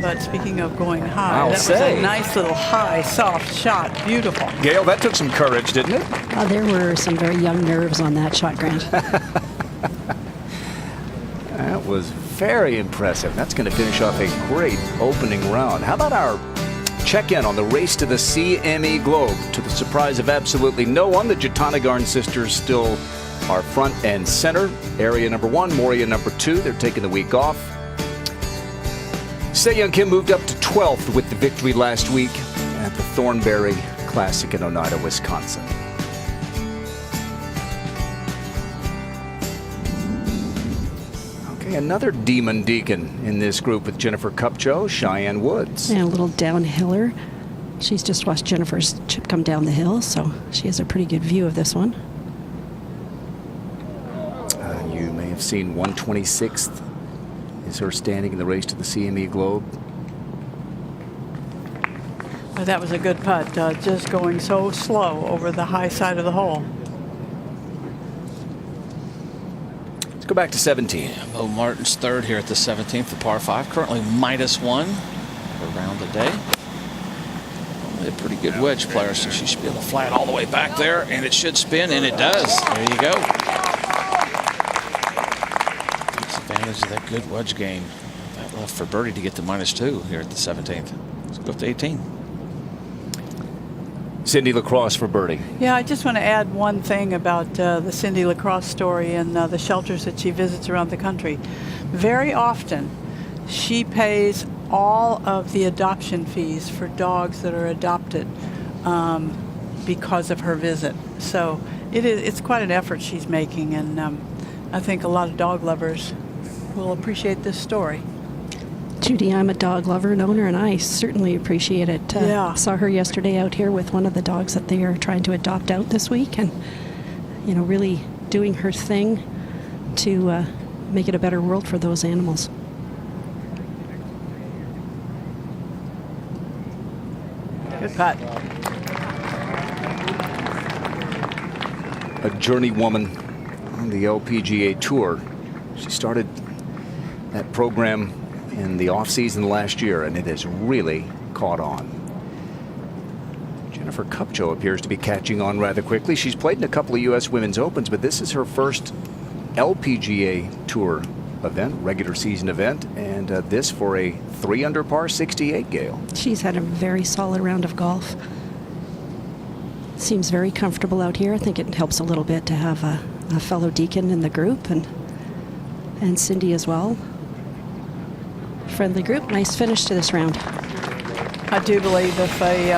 But speaking of going high, that was a nice little high, soft shot. Beautiful. Gail, that took some courage, didn't it? There were some very young nerves on that shot, Grant. That was very impressive. That's going to finish off a great opening round. How about our check-in on the race to the CME Globe? To the surprise of absolutely no one, the Jatanagarn sisters still are front and center. Area number 1, Moria number 2. They're taking the week off. Se Young Kim moved up to 12th with the victory last week at the Thornberry Classic in Oneida, Wisconsin. Okay, another Demon Deacon in this group with Jennifer Kupcho, Cheyenne Woods. And a little downhiller. She's just watched Jennifer's chip come down the hill, so she has a pretty good view of this one. You may have seen 126th. Is her standing in the race to the CME Globe. Well, that was a good putt, just going so slow over the high side of the hole. Let's go back to 17. Bo Martin's third here at the 17th, the par 5, currently -1 around the day. Only a pretty good wedge player, so she should be able to fly it all the way back there, and it should spin, and it does. There you go. Advantage of that good wedge game. That left for birdie to get to -2 here at the 17th. Let's go up to 18. Cindy Lacrosse for birdie. Yeah, I just want to add one thing about the Cindy Lacrosse story and the shelters that she visits around the country. Very often, she pays all of the adoption fees for dogs that are adopted because of her visit. So it's quite an effort she's making, and I think a lot of dog lovers will appreciate this story. Judy, I'm a dog lover and owner, and I certainly appreciate it. Yeah. Saw her yesterday out here with one of the dogs that they are trying to adopt out this week, and really doing her thing to make it a better world for those animals. Good putt. A journeywoman on the LPGA Tour. She started that program in the off-season last year, and it has really caught on. Jennifer Kupcho appears to be catching on rather quickly. She's played in a couple of U.S. Women's Opens, but this is her first LPGA Tour event, regular season event, and this for a 3-under par 68, Gail. She's had a very solid round of golf. Seems very comfortable out here. I think it helps a little bit to have a fellow deacon in the group, and Cindy as well. Friendly group. Nice finish to this round. I do believe if a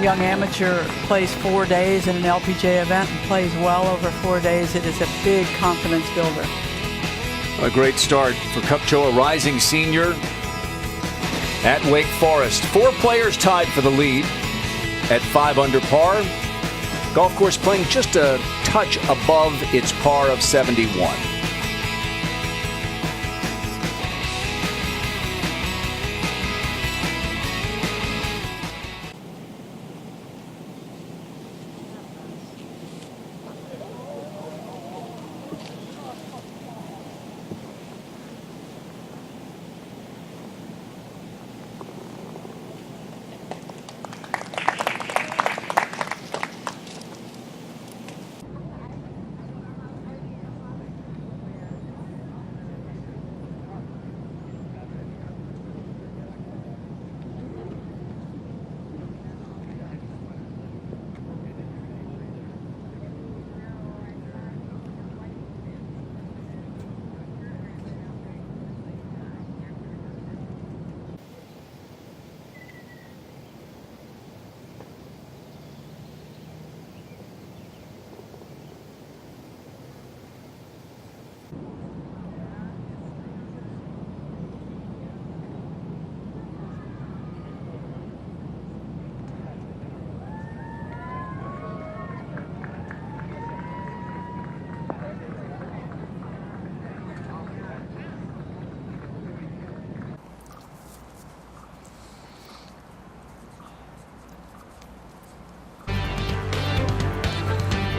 young amateur plays 4 days in an LPGA event and plays well over 4 days, it is a big confidence builder. A great start for Kupcho, a rising senior at Wake Forest. 4 players tied for the lead at 5 under par. Golf course playing just a touch above its par of 71.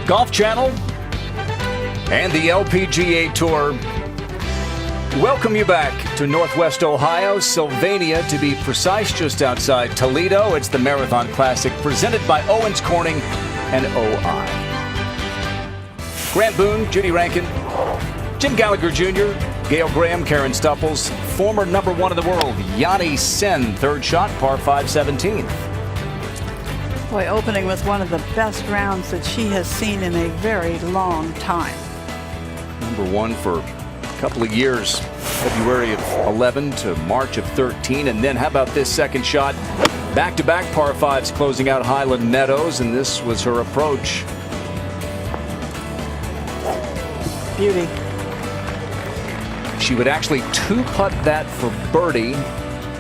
Golf Channel and the LPGA Tour welcome you back to Northwest Ohio, Sylvania to be precise, just outside Toledo. It's the Marathon Classic presented by Owens Corning and OI. Grant Boone, Judy Rankin, Jim Gallagher Jr., Gail Graham, Karen Stupples, former #1 in the world, Yanni Sen, third shot, par 5, 17th. Boy, opening with one of the best rounds that she has seen in a very long time. #1 for a couple of years, February of 11 to March of 13. And then how about this second shot? Back-to-back par 5s closing out Highland Meadows, and this was her approach. Beauty. She would actually 2-putt that for birdie.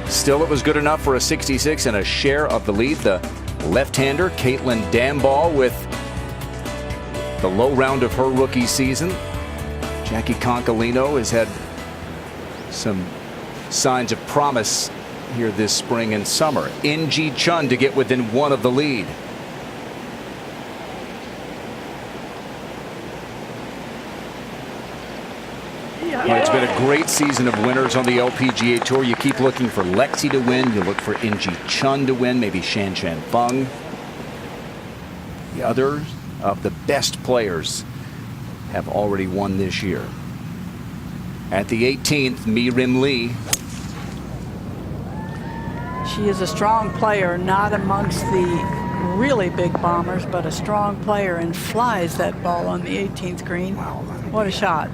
Still, it was good enough for a 66 and a share of the lead. The left-hander, Caitlin Damball, with the low round of her rookie season. Jackie Concolino has had some signs of promise here this spring and summer. In-Ji Chun to get within 1 of the lead. Well, it's been a great season of winners on the LPGA Tour. You keep looking for Lexi to win. You look for In-Ji Chun to win. Maybe Shan Shan Feng. The others of the best players have already won this year. At the 18th, Mi Rim Lee. She is a strong player, not amongst the really big bombers, but a strong player, and flies that ball on the 18th green. Wow. What a shot.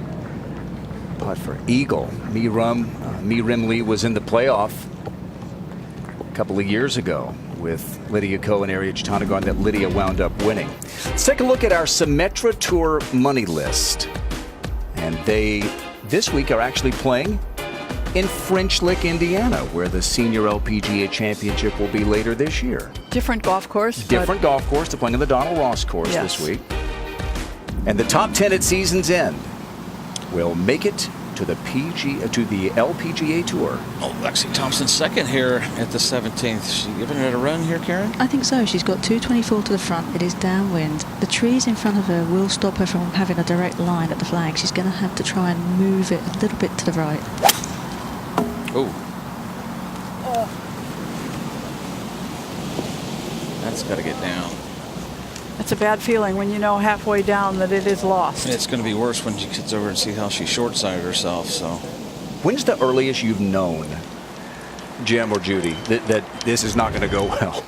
Putt for eagle. Mi Rim Lee was in the playoff a couple of years ago with Lydia Ko and Ariya Jutanugarn that Lydia wound up winning. Let's take a look at our Symetra Tour money list. And they, this week, are actually playing in French Lick, Indiana, where the Senior LPGA Championship will be later this year. Different golf course. Different golf course. They're playing on the Donald Ross course this week. And the top 10 at season's end will make it to the LPGA Tour. Oh, Lexi Thompson second here at the 17th. Is she giving it a run here, Karen? I think so. She's got 224 to the front. It is downwind. The trees in front of her will stop her from having a direct line at the flag. She's going to have to try and move it a little bit to the right. Oh. That's got to get down. It's a bad feeling when you know halfway down that it is lost. And it's going to be worse when she gets over and see how she short-sighted herself. So, when's the earliest you've known, Jim or Judy, that this is not going to go well?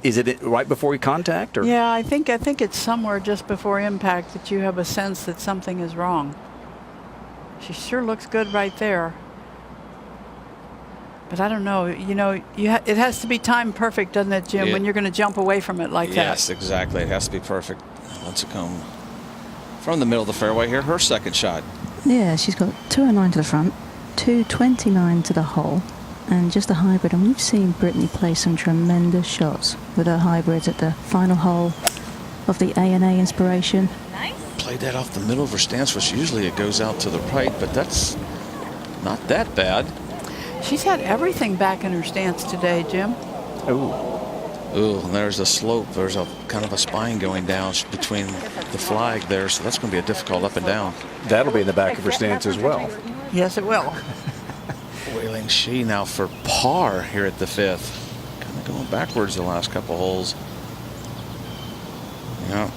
Is it right before contact? Or? Yeah, I think it's somewhere just before impact that you have a sense that something is wrong. She sure looks good right there. But I don't know, you know, it has to be timed perfect, doesn't it, Jim, when you're going to jump away from it like that? Yes, exactly. It has to be perfect. Let's come from the middle of the fairway here. Her second shot. Yeah, she's got 209 to the front, 229 to the hole, and just a hybrid. And we've seen Brittany play some tremendous shots with her hybrids at the final hole of the A&A Inspiration. Played that off the middle of her stance, which usually it goes out to the right, but that's not that bad. She's had everything back in her stance today, Jim. Ooh, and there's a slope. There's a kind of a spine going down between the flag there, so that's going to be a difficult up and down. That'll be in the back of her stance as well. Yes, it will. Wailing She now for par here at the 5th. Kind of going backwards the last couple holes. Yeah.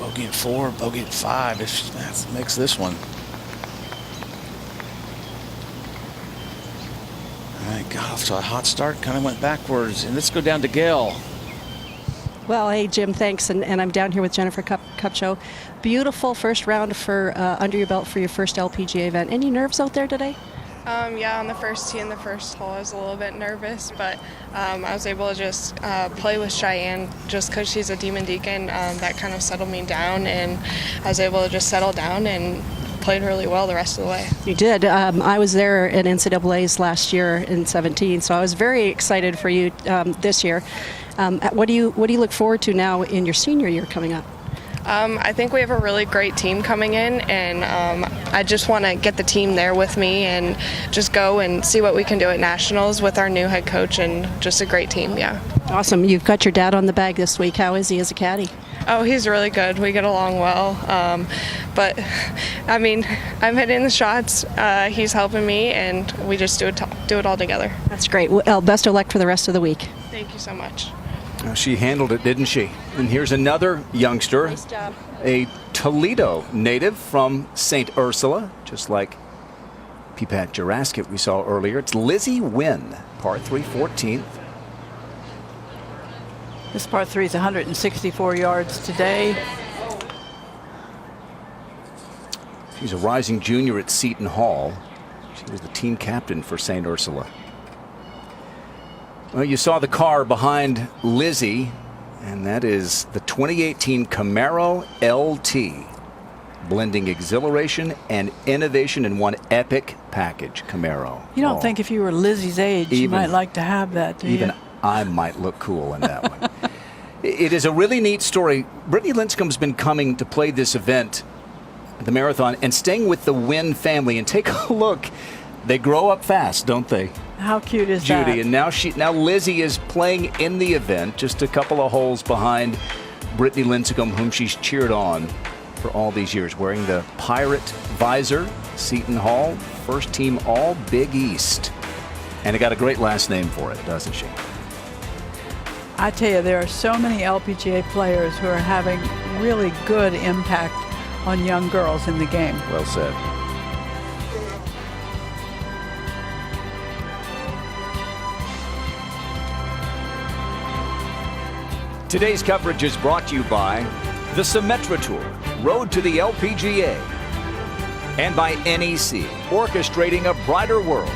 Bogey at 4, bogey at 5. That makes this one. Got off to a hot start, kind of went backwards. And let's go down to Gail. Well, hey, Jim, thanks. And I'm down here with Jennifer Cupcho. Beautiful first round for under your belt for your first LPGA event. Any nerves out there today? Yeah, on the first tee and the first hole, I was a little bit nervous, but I was able to just play with Cheyenne just because she's a Demon Deacon. That kind of settled me down, and I was able to just settle down and played really well the rest of the way. You did. I was there at NCAA's last year in 17, so I was very excited for you this year. What do you look forward to now in your senior year coming up? I think we have a really great team coming in, and I just want to get the team there with me and just go and see what we can do at Nationals with our new head coach, and just a great team, yeah. Awesome. You've got your dad on the bag this week. How is he as a caddy? Oh, he's really good. We get along well. But, I mean, I'm hitting the shots. He's helping me, and we just do it all together. That's great. Well, best of luck for the rest of the week. Thank you so much. She handled it, didn't she? And here's another youngster, Nice job. a Toledo native from St. Ursula, just like Peepat Juraskit we saw earlier. It's Lizzie Wynn, par 3, 14th. This par 3 is 164 yards today. She's a rising junior at Seton Hall. She was the team captain for St. Ursula. Well, you saw the car behind Lizzie, and that is the 2018 Camaro LT, blending exhilaration and innovation in one epic package. Camaro. You don't think if you were Lizzie's age, you might like to have that, do you? Even I might look cool in that one. It is a really neat story. Brittany Lincecum's been coming to play this event, the marathon, and staying with the Wynn family. And take a look. They grow up fast, don't they? How cute is Judy, that? and now Lizzie is playing in the event, just a couple of holes behind Brittany Lincecum, whom she's cheered on for all these years, wearing the pirate visor. Seton Hall, first team all Big East. And it got a great last name for it, doesn't she? I tell you, there are so many LPGA players who are having really good impact on young girls in the game. Well said. Today's coverage is brought to you by the Symetra Tour, Road to the LPGA, and by NEC, orchestrating a brighter world.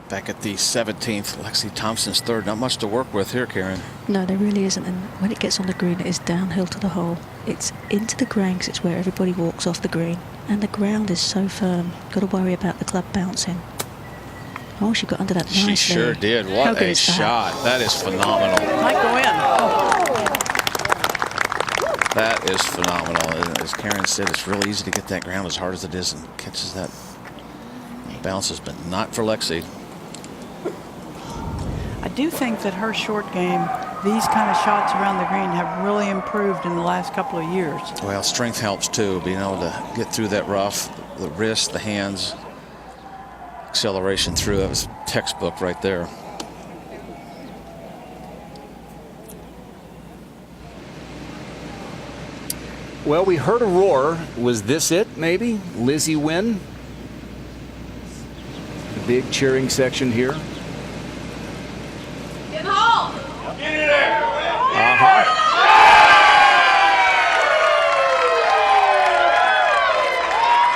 Back at the 17th, Lexi Thompson's third. Not much to work with here, Karen. No, there really isn't. And when it gets on the green, it is downhill to the hole. It's into the ground because it's where everybody walks off the green. And the ground is so firm. Got to worry about the club bouncing. Oh, she got under that nicely. She sure did. What a shot. That is phenomenal. Might go in. That is phenomenal. As Karen said, it's really easy to get that ground as hard as it is and catches that. Bounces, but not for Lexi. I do think that her short game, these kind of shots around the green have really improved in the last couple of years. Well, strength helps too. Being able to get through that rough, the wrist, the hands, acceleration through. That was textbook right there. Well, we heard a roar. Was this it, maybe? Lizzie win? The big cheering section here. Get in the hole! Get in there!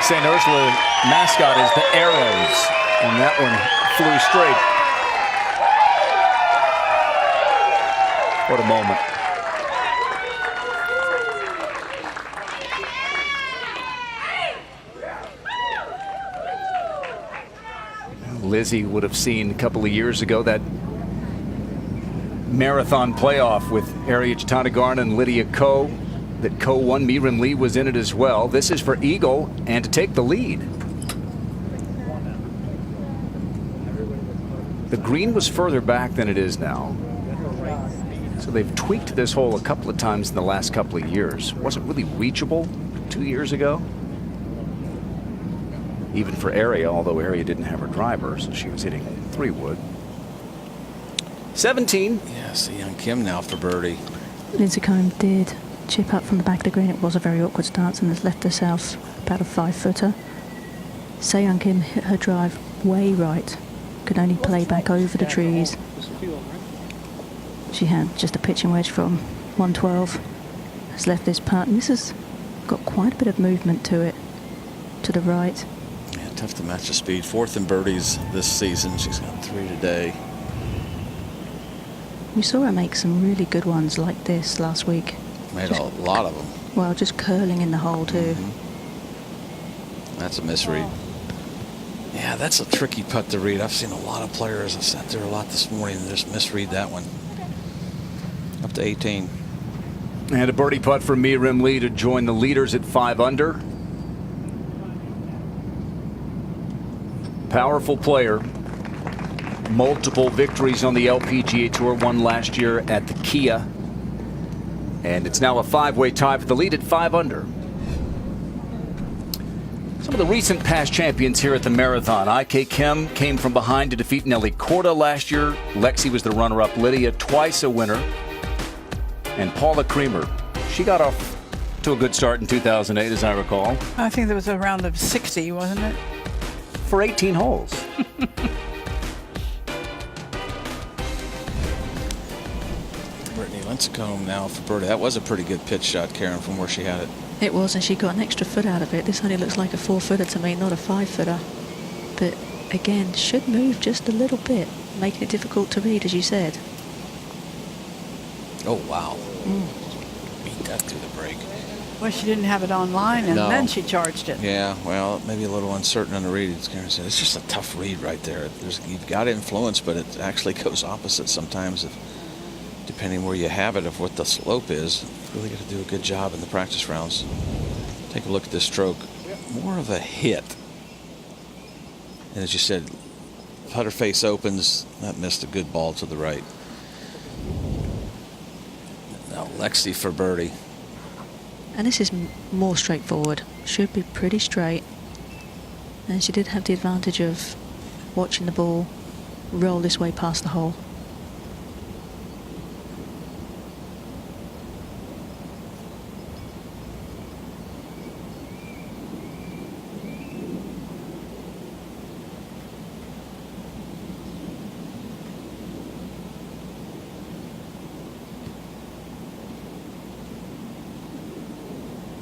St. Ursula mascot is the arrows, and that one flew straight. What a moment. Lizzie would have seen a couple of years ago that marathon playoff with Ariya Jatanagarn and Lydia Ko that Ko won. Mirim Lee was in it as well. This is for Eagle and to take the lead. The green was further back than it is now. So they've tweaked this hole a couple of times in the last couple of years. Wasn't really reachable 2 years ago. Even for Ariya, although Ariya didn't have her driver, so she was hitting 3-wood. 17. Yeah, see young Kim now for birdie. Lindsay Combe did chip up from the back of the green. It was a very awkward stance and has left herself about a 5-footer. Se-Young Kim hit her drive way right. Could only play back over the trees. She had just a pitching wedge from 112. Has left this putt, and this has got quite a bit of movement to it, to the right. Yeah, tough to match the speed. Fourth in birdies this season. She's got 3 today. We saw her make some really good ones like this last week. Made a lot of them. Well, just curling in the hole too. That's a misread. Yeah, that's a tricky putt to read. I've seen a lot of players. I sat there a lot this morning and just misread that one. Up to 18. And a birdie putt for Mirim Lee to join the leaders at 5 under. Powerful player. Multiple victories on the LPGA Tour. Won last year at the Kia. And it's now a 5-way tie for the lead at 5 under. Some of the recent past champions here at the Marathon. IK Kim came from behind to defeat Nelly Korda last year. Lexi was the runner-up. Lydia, twice a winner. And Paula Creamer. She got off to a good start in 2008, as I recall. I think there was a round of 60, wasn't it? For 18 holes. Brittany Lincecum now for birdie. That was a pretty good pitch shot, Karen, from where she had it. It was, and she got an extra foot out of it. This only looks like a 4-footer to me, not a 5-footer. But again, should move just a little bit, making it difficult to read, as you said. Oh, wow. Beat that through the break. Well, she didn't have it online, and then she charged it. Yeah, well, maybe a little uncertain on the read. As Karen said, it's just a tough read right there. You've got influence, but it actually goes opposite sometimes, depending where you have it, of what the slope is. Really got to do a good job in the practice rounds. Take a look at this stroke. More of a hit. And as you said, putter face opens. That missed a good ball to the right. Now Lexi for birdie. And this is more straightforward. Should be pretty straight. And she did have the advantage of watching the ball roll this way past the hole.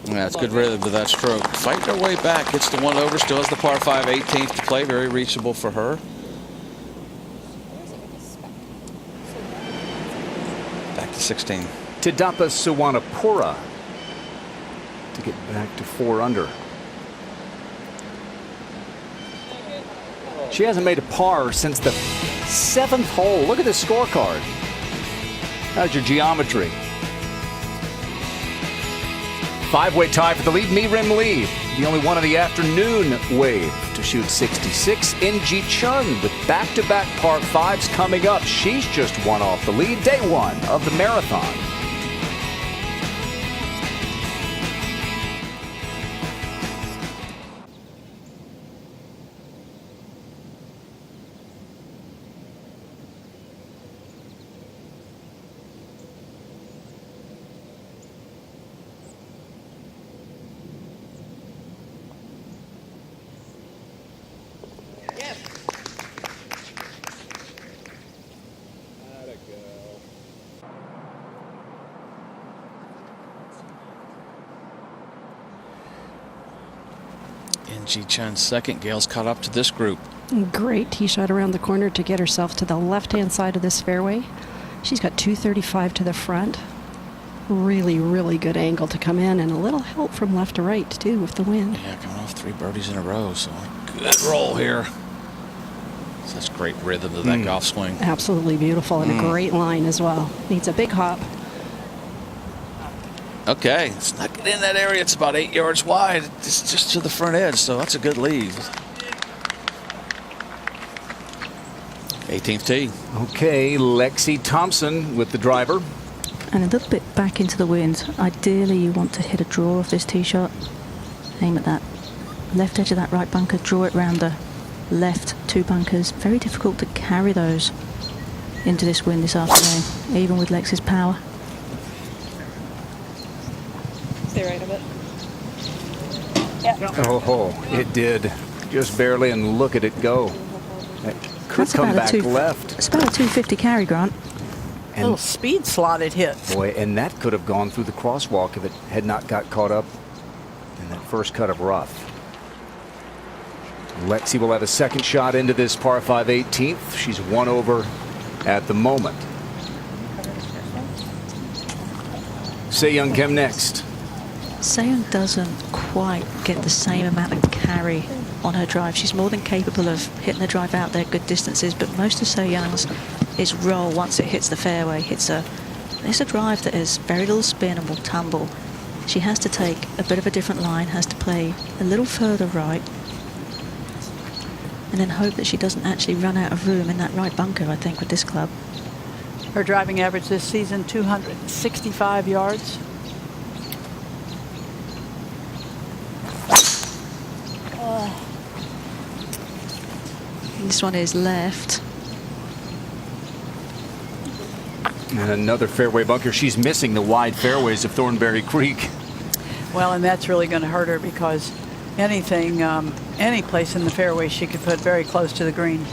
Yeah, it's good rhythm with that stroke. Fighting her way back. Gets the one over. Still has the par 5 18th to play. Very reachable for her. 16. Tidapa Suwanapura to get back to 4 under. She hasn't made a par since the 7th hole. Look at this scorecard. How's your geometry? 5-way tie for the lead. Mirim Lee, the only one of the afternoon wave to shoot 66. In-Ji Chun with back-to-back par 5s coming up. She's just one off the lead. Day 1 of the marathon. In-Ji Chun's second. Gail's caught up to this group. Great tee shot around the corner to get herself to the left-hand side of this fairway. She's got 235 to the front. Really, really good angle to come in, and a little help from left to right, too, with the wind. Yeah, coming off 3 birdies in a row, so good roll here. Such great rhythm to that golf swing. Absolutely beautiful, and a great line as well. Needs a big hop. Okay, snuck it in that area. It's about 8 yards wide. It's just to the front edge, so that's a good lead. 18th tee. Okay, Lexi Thompson with the driver. And a little bit back into the wind. Ideally, you want to hit a draw of this tee shot. Aim at that left edge of that right bunker, draw it round the left 2 bunkers. Very difficult to carry those into this wind this afternoon, even with Lexi's power. Stay right of it. Oh, it did. Just barely, and look at it go. It could come back left. It's about a 250 carry, Grant. A little speed slotted hit. Boy, and that could have gone through the crosswalk if it had not got caught up in that first cut of rough. Lexi will have a second shot into this par 5 18th. She's 1 over at the moment. Se-Young Kim next. Se-Young doesn't quite get the same amount of carry on her drive. She's more than capable of hitting the drive out there good distances, but most of Se-Young's is roll once it hits the fairway. It's a drive that has very little spin and will tumble. She has to take a bit of a different line, has to play a little further right, and then hope that she doesn't actually run out of room in that right bunker, I think, with this club. Her driving average this season, 265 yards. This one is left. And another fairway bunker. She's missing the wide fairways of Thornberry Creek. Well, and that's really going to hurt her because anything, any place in the fairway she could put very close to the green.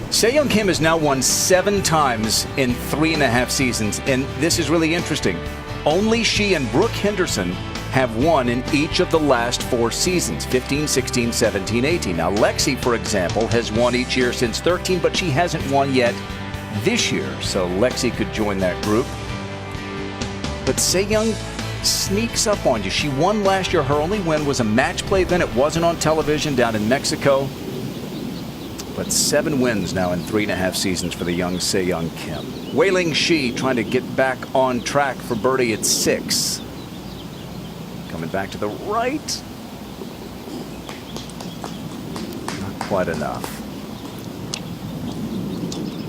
Se-Young Kim has now won 7 times in 3.5 seasons, and this is really interesting. Only she and Brooke Henderson have won in each of the last 4 seasons, 15, 16, 17, 18. Now, Lexi, for example, has won each year since 13, but she hasn't won yet this year, so Lexi could join that group. But Se-Young sneaks up on you. She won last year. Her only win was a match play event. It wasn't on television down in Mexico. But 7 wins now in 3.5 seasons for the young Se-Young Kim. Wei-Ling Shi trying to get back on track for birdie at 6. Coming back to the right. Not quite enough.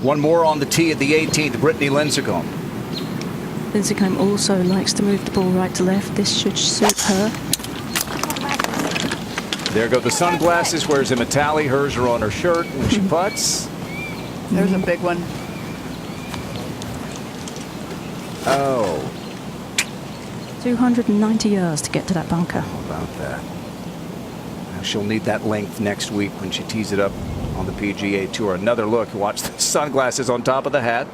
One more on the tee at the 18th, Brittany Lincecum. Lincecum also likes to move the ball right to left. This should suit her. There go the sunglasses. Wears a metallic. Hers are on her shirt when she putts. There's a big one. Oh. 290 yards to get to that bunker. How about that? Now she'll need that length next week when she tees it up on the PGA Tour. Another look. Watch the sunglasses on top of the hat.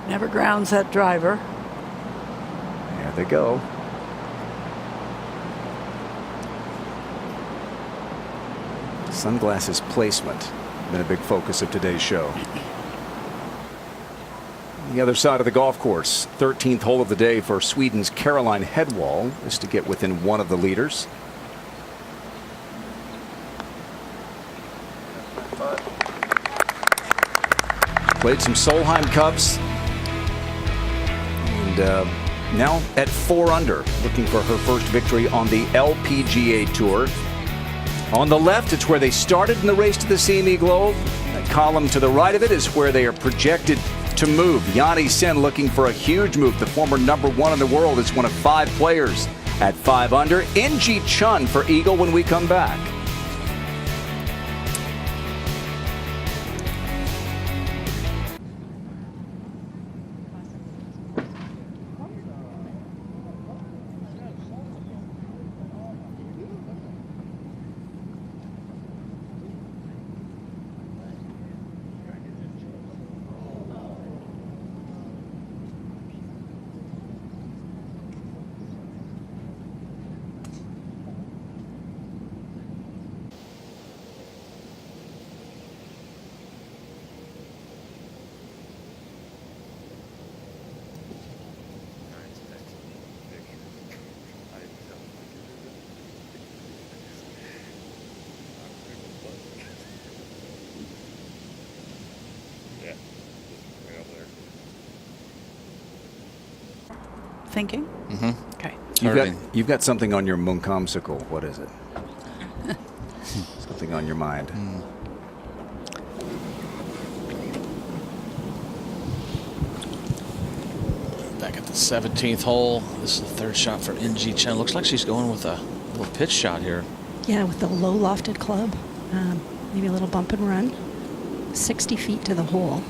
Never grounds that driver. There they go. Sunglasses placement been a big focus of today's show. The other side of the golf course, 13th hole of the day for Sweden's Caroline Hedwall is to get within one of the leaders. Played some Solheim Cups, and now at 4 under, looking for her first victory on the LPGA Tour. On the left, it's where they started in the race to the CME Globe. That column to the right of it is where they are projected to move. Yanni Sin looking for a huge move. The former #1 in the world is one of 5 players at 5 under. NG Chun for Eagle when we come back. Thinking? Mm-hmm. Okay. You've got something on your munkamsicle. What is it? Something on your mind. Back at the 17th hole. This is the 3rd shot for NG Chen. Looks like she's going with a little pitch shot here. Yeah, with the low lofted club. Maybe a little bump and run. 60 feet to the hole.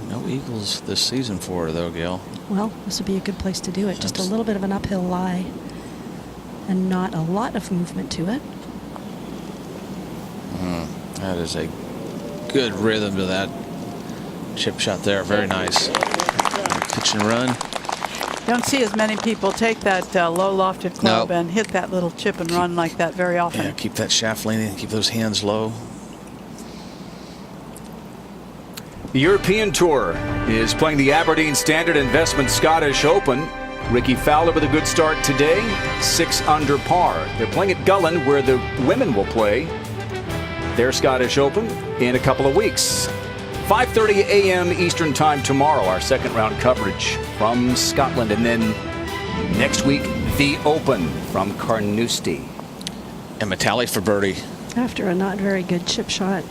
No eagles this season for her, though, Gail. Well, this would be a good place to do it. Just a little bit of an uphill lie and not a lot of movement to it. That is a good rhythm to that chip shot there. Very nice. Pitch and run. Don't see as many people take that low lofted club and hit that little chip and run like that very often. Yeah, keep that shaft leaning and keep those hands low. The European Tour is playing the Aberdeen Standard Investment Scottish Open. Ricky Fowler with a good start today, 6 under par. They're playing at Gullin, where the women will play their Scottish Open in a couple of weeks. 5:30 a.m. Eastern Time tomorrow, our second round coverage from Scotland. And then next week, the Open from Carnoustie. And Metalli for birdie. After a not very good chip shot.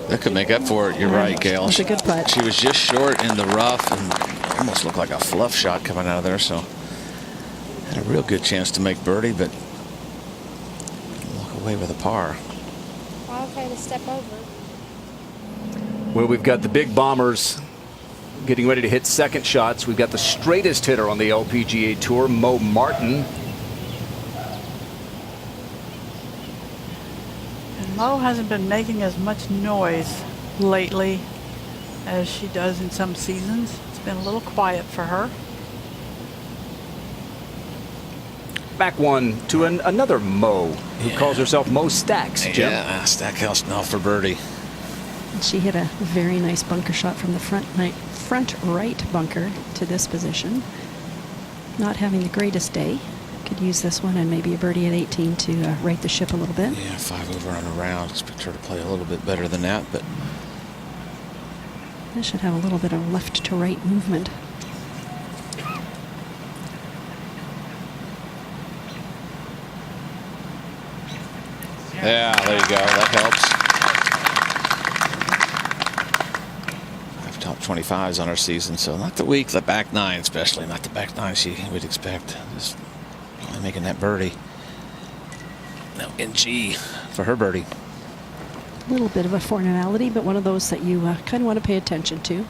That could make up for it. You're right, Gail. That's a good putt. She was just short in the rough and almost looked like a fluff shot coming out of there. So had a real good chance to make birdie, but walk away with a par. Okay to step over. Well, we've got the big bombers getting ready to hit second shots. We've got the straightest hitter on the LPGA Tour, Mo Martin. Mo hasn't been making as much noise lately as she does in some seasons. It's been a little quiet for her. Back one to another Mo, who calls herself Mo Stacks, Jim. Yeah, Stackhouse now for birdie. She hit a very nice bunker shot from the front right bunker to this position. Not having the greatest day. Could use this one and maybe a birdie at 18 to right the ship a little bit. Yeah, 5 over on a round. Expect her to play a little bit better than that, but this should have a little bit of left to right movement. yeah, there you go. That helps. 5 top 25s on her season, so not the weak, the back 9 especially, not the back 9 she would expect. Just making that birdie. Now NG for her birdie. A little bit of a formality, but one of those that you kind of want to pay attention to.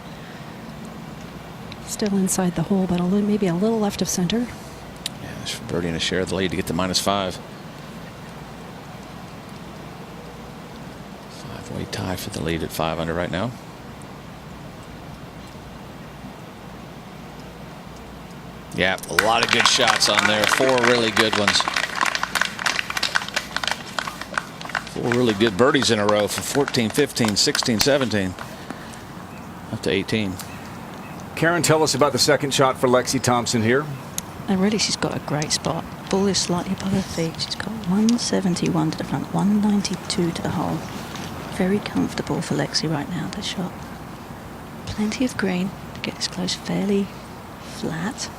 Still inside the hole, but maybe a little left of center. Yeah, it's for birdie and a share of the lead to get to -5. 5-way tie for the lead at 5 under right now. Yeah, a lot of good shots on there. 4 really good ones. 4 really good birdies in a row for 14, 15, 16, 17. up to 18. Karen, tell us about the second shot for Lexi Thompson here. And really, she's got a great spot. Ball is slightly above her feet. She's got 171 to the front, 192 to the hole. Very comfortable for Lexi right now, this shot. Plenty of green to get this close, fairly flat.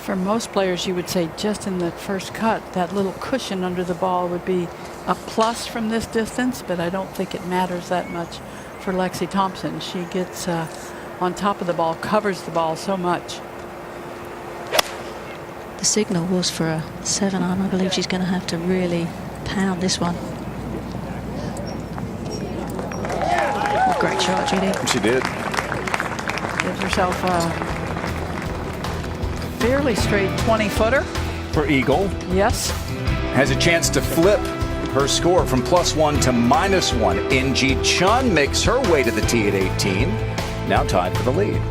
For most players, you would say just in the first cut, that little cushion under the ball would be a plus from this distance, but I don't think it matters that much for Lexi Thompson. She gets on top of the ball, covers the ball so much. The signal was for a 7-iron. I believe she's going to have to really pound this one. Oh, great shot, Judy. She did. Gives herself a fairly straight 20-footer. For Eagle. Yes. Has a chance to flip her score from +1 to -1. In-Ji Chun makes her way to the tee at 18. Now tied for the lead.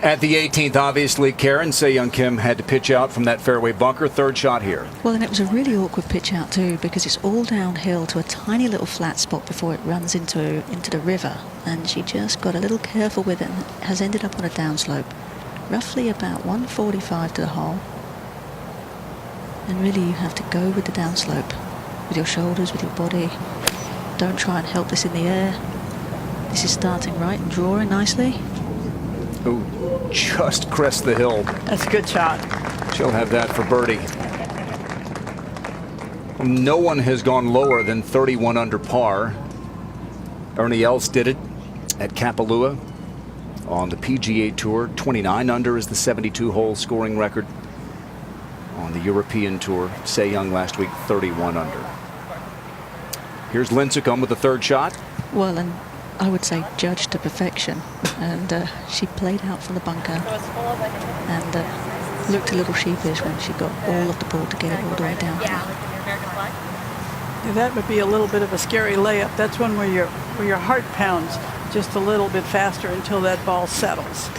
At the 18th, obviously, Karen, Se-Young Kim had to pitch out from that fairway bunker. Third shot here. Well, and it was a really awkward pitch out too, because it's all downhill to a tiny little flat spot before it runs into the river, and she just got a little careful with it and has ended up on a downslope, roughly about 145 to the hole. And really, you have to go with the downslope, with your shoulders, with your body. Don't try and help this in the air. This is starting right and drawing nicely. Oh, just crest the hill. That's a good shot. She'll have that for birdie. No one has gone lower than 31 under par. Ernie Els did it at Kapalua on the PGA Tour. 29 under is the 72-hole scoring record. On the European Tour, Se-Young last week, 31 under. Here's Lincecum with the third shot. Well, and I would say judged to perfection, and she played out from the bunker and looked a little sheepish when she got all of the ball to get it all the way down. Yeah, that would be a little bit of a scary layup. That's one where your heart pounds just a little bit faster until that ball settles.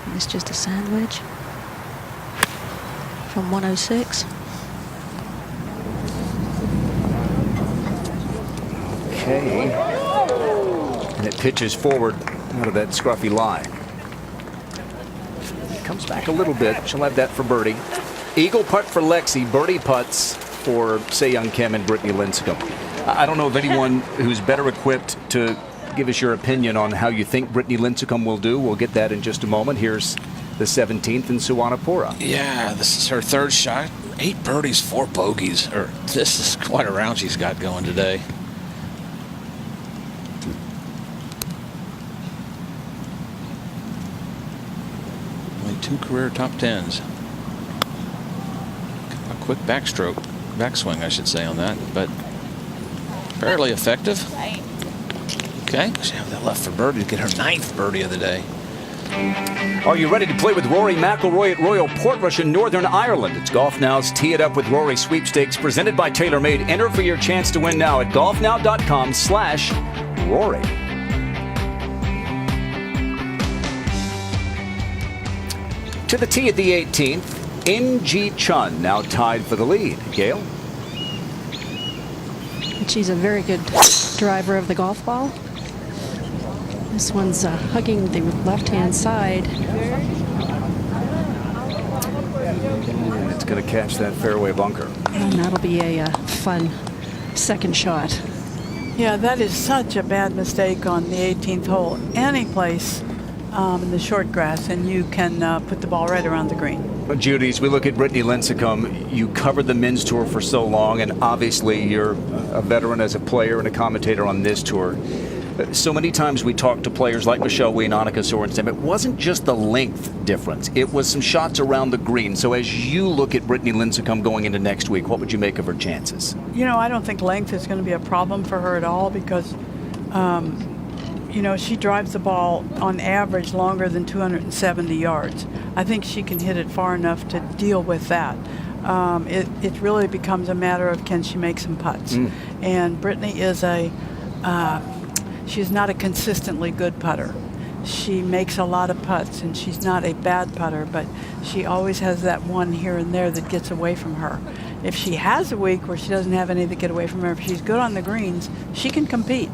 And it's just a sand wedge from 106. Okay. And it pitches forward out of that scruffy lie. It comes back a little bit. She'll have that for birdie. Eagle putt for Lexi. Birdie putts for Se-Young Kim and Brittany Lincecum. I don't know of anyone who's better equipped to give us your opinion on how you think Brittany Lincecum will do. We'll get that in just a moment. Here's the 17th in Suwanapura. Yeah, this is her third shot. 8 birdies, 4 bogeys. This is quite a round she's got going today. Only 2 career top 10s. A quick backswing, I should say, on that, but fairly effective. Okay, she have that left for birdie to get her 9th birdie of the day. Are you ready to play with Rory McIlroy at Royal Portrush in Northern Ireland? It's Golf Now's Tee It Up with Rory sweepstakes presented by TaylorMade. Enter for your chance to win now at golfnow.com/Rory. To the tee at the 18th, In-Ji Chun now tied for the lead. Gail? She's a very good driver of the golf ball. This one's hugging the left-hand side. And it's going to catch that fairway bunker. And that'll be a fun second shot. Yeah, that is such a bad mistake on the 18th hole. Any place in the short grass, and you can put the ball right around the green. Judy, as we look at Brittany Lincecum, you covered the men's tour for so long, and obviously you're a veteran as a player and a commentator on this tour. So many times we talk to players like Michelle Wie and Annika Sorenstam. It wasn't just the length difference. It was some shots around the green. So as you look at Brittany Lincecum going into next week, what would you make of her chances? You know, I don't think length is going to be a problem for her at all because, you know, she drives the ball on average longer than 270 yards. I think she can hit it far enough to deal with that. It really becomes a matter of can she make some putts. And Brittany is she's not a consistently good putter. She makes a lot of putts, and she's not a bad putter, but she always has that one here and there that gets away from her. If she has a week where she doesn't have any that get away from her, if she's good on the greens, she can compete.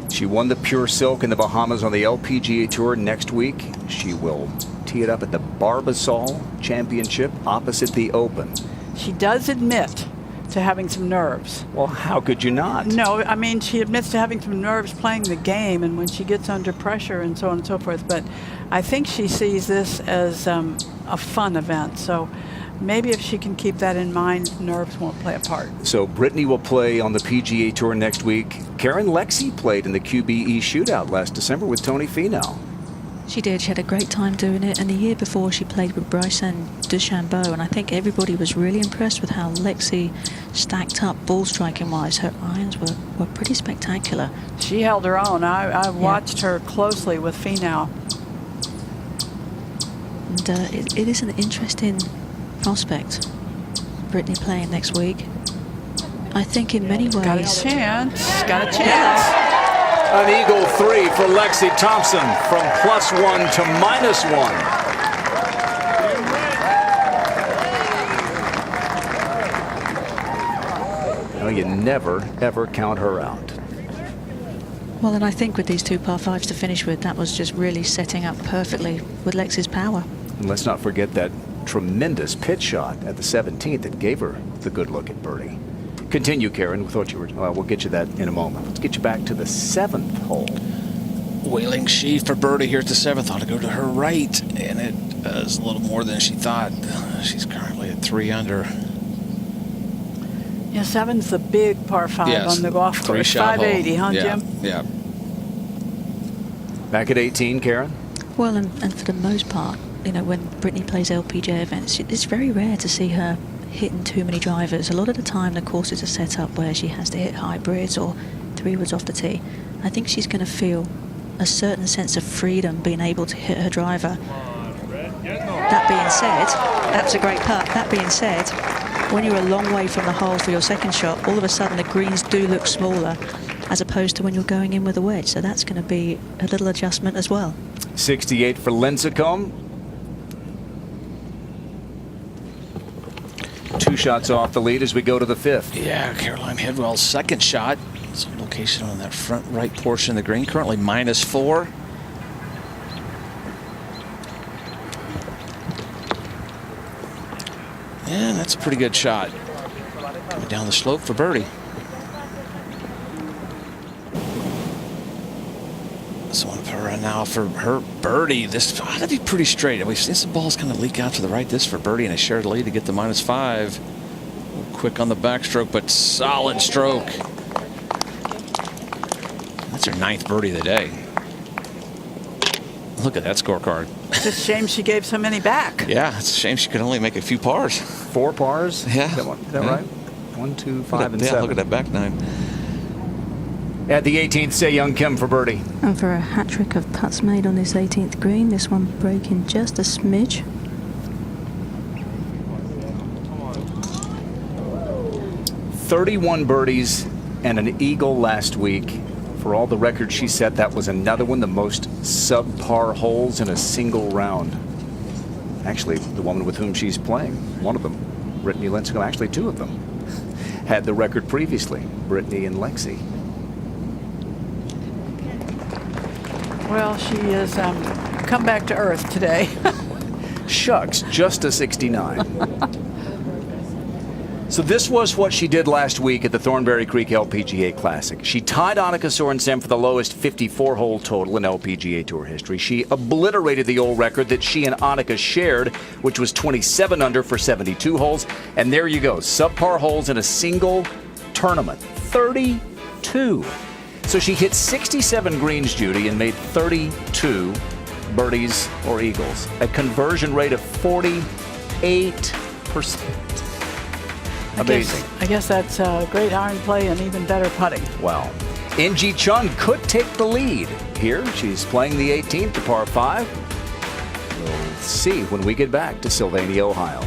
She won the Pure Silk in the Bahamas on the LPGA Tour. Next week, she will tee it up at the Barbasol Championship opposite the Open. She does admit to having some nerves. Well, how could you not? No, I mean, she admits to having some nerves playing the game and when she gets under pressure and so on and so forth. But I think she sees this as a fun event. So maybe if she can keep that in mind, nerves won't play a part. So Brittany will play on the PGA Tour next week. Karen Lexie played in the QBE shootout last December with Tony Finau. She did. She had a great time doing it. And the year before, she played with Bryson DeChambeau. And I think everybody was really impressed with how Lexie stacked up ball striking wise. Her irons were pretty spectacular. She held her own. I watched her closely with Finau. And it is an interesting prospect, Brittany playing next week. I think in many ways. Got a chance. Got a chance. An eagle 3 for Lexi Thompson from +1 to -1. No, you never, ever count her out. Well, and I think with these two par fives to finish with, that was just really setting up perfectly with Lexi's power. And let's not forget that tremendous pitch shot at the 17th that gave her the good look at birdie. Continue, Karen. We thought you were. We'll get you that in a moment. Let's get you back to the 7th hole. Wailing She for birdie here at the 7th. Ought to go to her right, and it is a little more than she thought. She's currently at 3 under. Yeah, 7's the big par 5 on the golf course. 580, huh, Jim? Yeah. Back at 18, Karen. Well, and for the most part, you know, when Brittany plays LPGA events, it's very rare to see her hitting too many drivers. A lot of the time the courses are set up where she has to hit hybrids or 3-woods off the tee. I think she's going to feel a certain sense of freedom being able to hit her driver. That being said, that's a great putt. That being said, when you're a long way from the hole for your second shot, all of a sudden the greens do look smaller as opposed to when you're going in with a wedge. So that's going to be a little adjustment as well. 68 for Lincecum. 2 shots off the lead as we go to the 5th. Yeah, Caroline Headwell's second shot. It's location on that front right portion of the green. Currently -4. Yeah, that's a pretty good shot. Coming down the slope for birdie. This one for her now for her birdie. This ought to be pretty straight. We've seen some balls kind of leak out to the right. This for birdie and a shared lead to get the -5. Quick on the backstroke, but solid stroke. That's her 9th birdie of the day. Look at that scorecard. It's a shame she gave so many back. Yeah, it's a shame she could only make a few pars. 4 pars? Yeah. Is that right? 1, 2, 5, and 7. Look at that back 9. At the 18th, Se Young Kim for birdie. And for a hat-trick of putts made on this 18th green, this one breaking just a smidge. "31 birdies and an eagle last week. For all the records she set, that was another one, the most subpar holes in a single round. Actually, the woman with whom she's playing, one of them, Brittany Lincecum, actually 2 of them, had the record previously, Brittany and Lexi. Well, she has come back to earth today. Shucks, just a 69. So this was what she did last week at the Thornberry Creek LPGA Classic. She tied Annika Sorenstam for the lowest 54-hole total in LPGA Tour history. She obliterated the old record that she and Annika shared, which was 27 under for 72 holes. And there you go, subpar holes in a single tournament, 32. So she hit 67 greens, Judy, and made 32 birdies or eagles, a conversion rate of 48%. Amazing. I guess that's great iron play and even better putting. Wow. In-Ji Chung could take the lead here. She's playing the 18th, the par 5. We'll see when we get back to Sylvania, Ohio.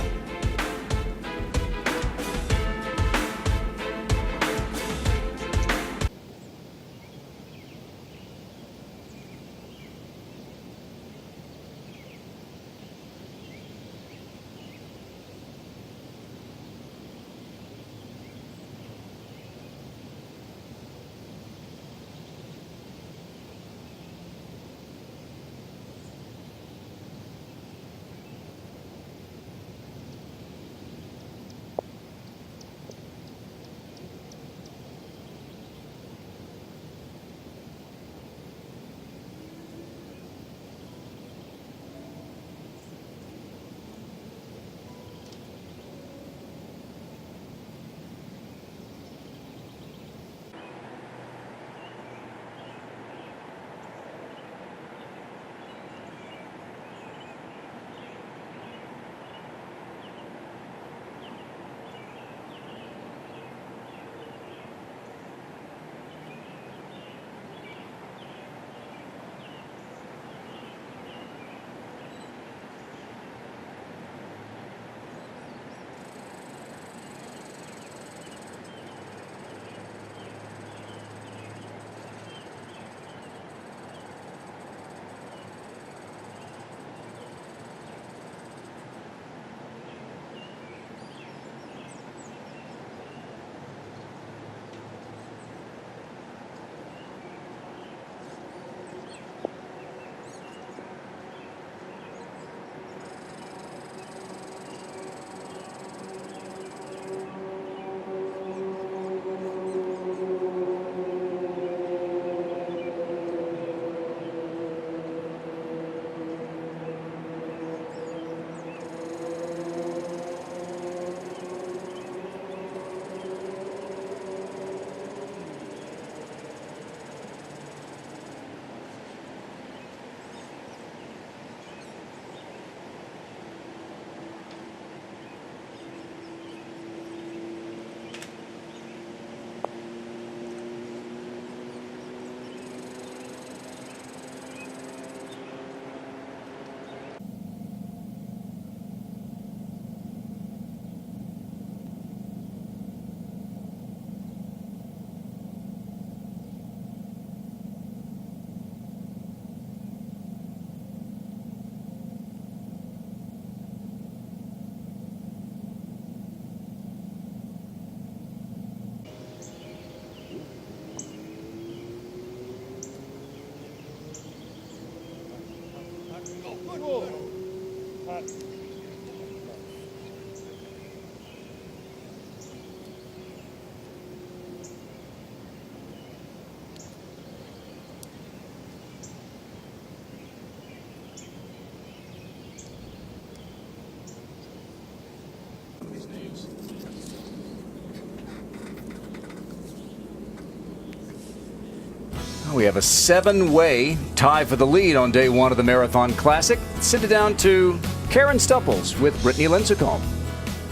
We have a 7-way tie for the lead on day 1 of the Marathon Classic. Send it down to Karen Stupples with Brittany Lincecum.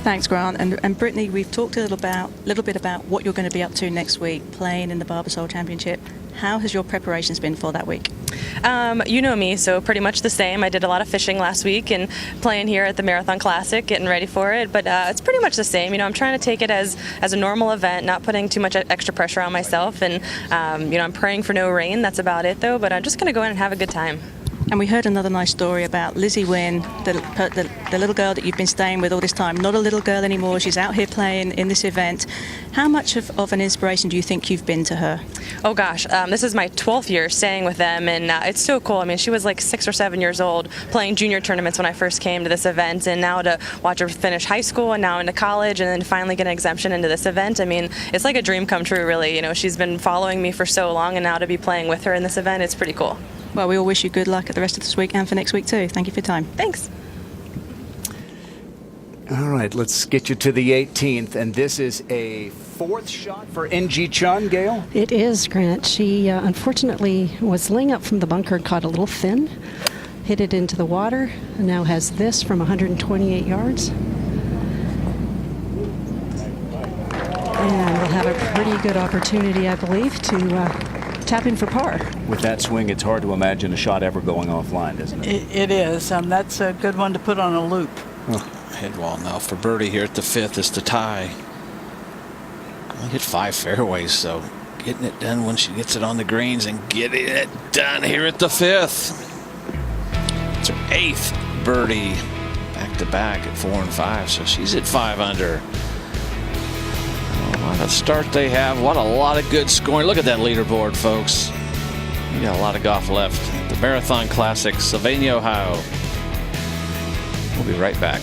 Thanks, Grant. And Brittany, we've talked a little bit about what you're going to be up to next week, playing in the Barbasol Championship. How has your preparations been for that week? You know me, so pretty much the same. I did a lot of fishing last week and playing here at the Marathon Classic, getting ready for it. But it's pretty much the same. You know, I'm trying to take it as a normal event, not putting too much extra pressure on myself. And you know, I'm praying for no rain. That's about it, though. But I'm just going to go in and have a good time. And we heard another nice story about Lizzie Wynn, the little girl that you've been staying with all this time. Not a little girl anymore. She's out here playing in this event. How much of an inspiration do you think you've been to her? Oh gosh, this is my 12th year staying with them, and it's so cool. I mean, she was like 6 or 7 years old playing junior tournaments when I first came to this event, and now to watch her finish high school and now into college and then finally get an exemption into this event, I mean, it's like a dream come true, really. You know, she's been following me for so long, and now to be playing with her in this event, it's pretty cool. Well, we all wish you good luck at the rest of this week and for next week too. Thank you for your time. Thanks. All right, let's get you to the 18th, and this is a 4th shot for NG Chun, Gail? It is, Grant. She unfortunately was laying up from the bunker, caught a little thin, hit it into the water, and now has this from 128 yards. And we'll have a pretty good opportunity, I believe, to tap in for par. With that swing, it's hard to imagine a shot ever going offline, isn't it? It is. That's a good one to put on a loop. Oh. Headwall now for birdie here at the 5th is to tie. Only hit 5 fairways, so getting it done when she gets it on the greens and getting it done here at the 5th. It's her 8th birdie back to back at 4 and 5, so she's at 5 under. What a start they have. What a lot of good scoring. Look at that leaderboard, folks. We got a lot of golf left. The Marathon Classic, Sylvania, Ohio. We'll be right back.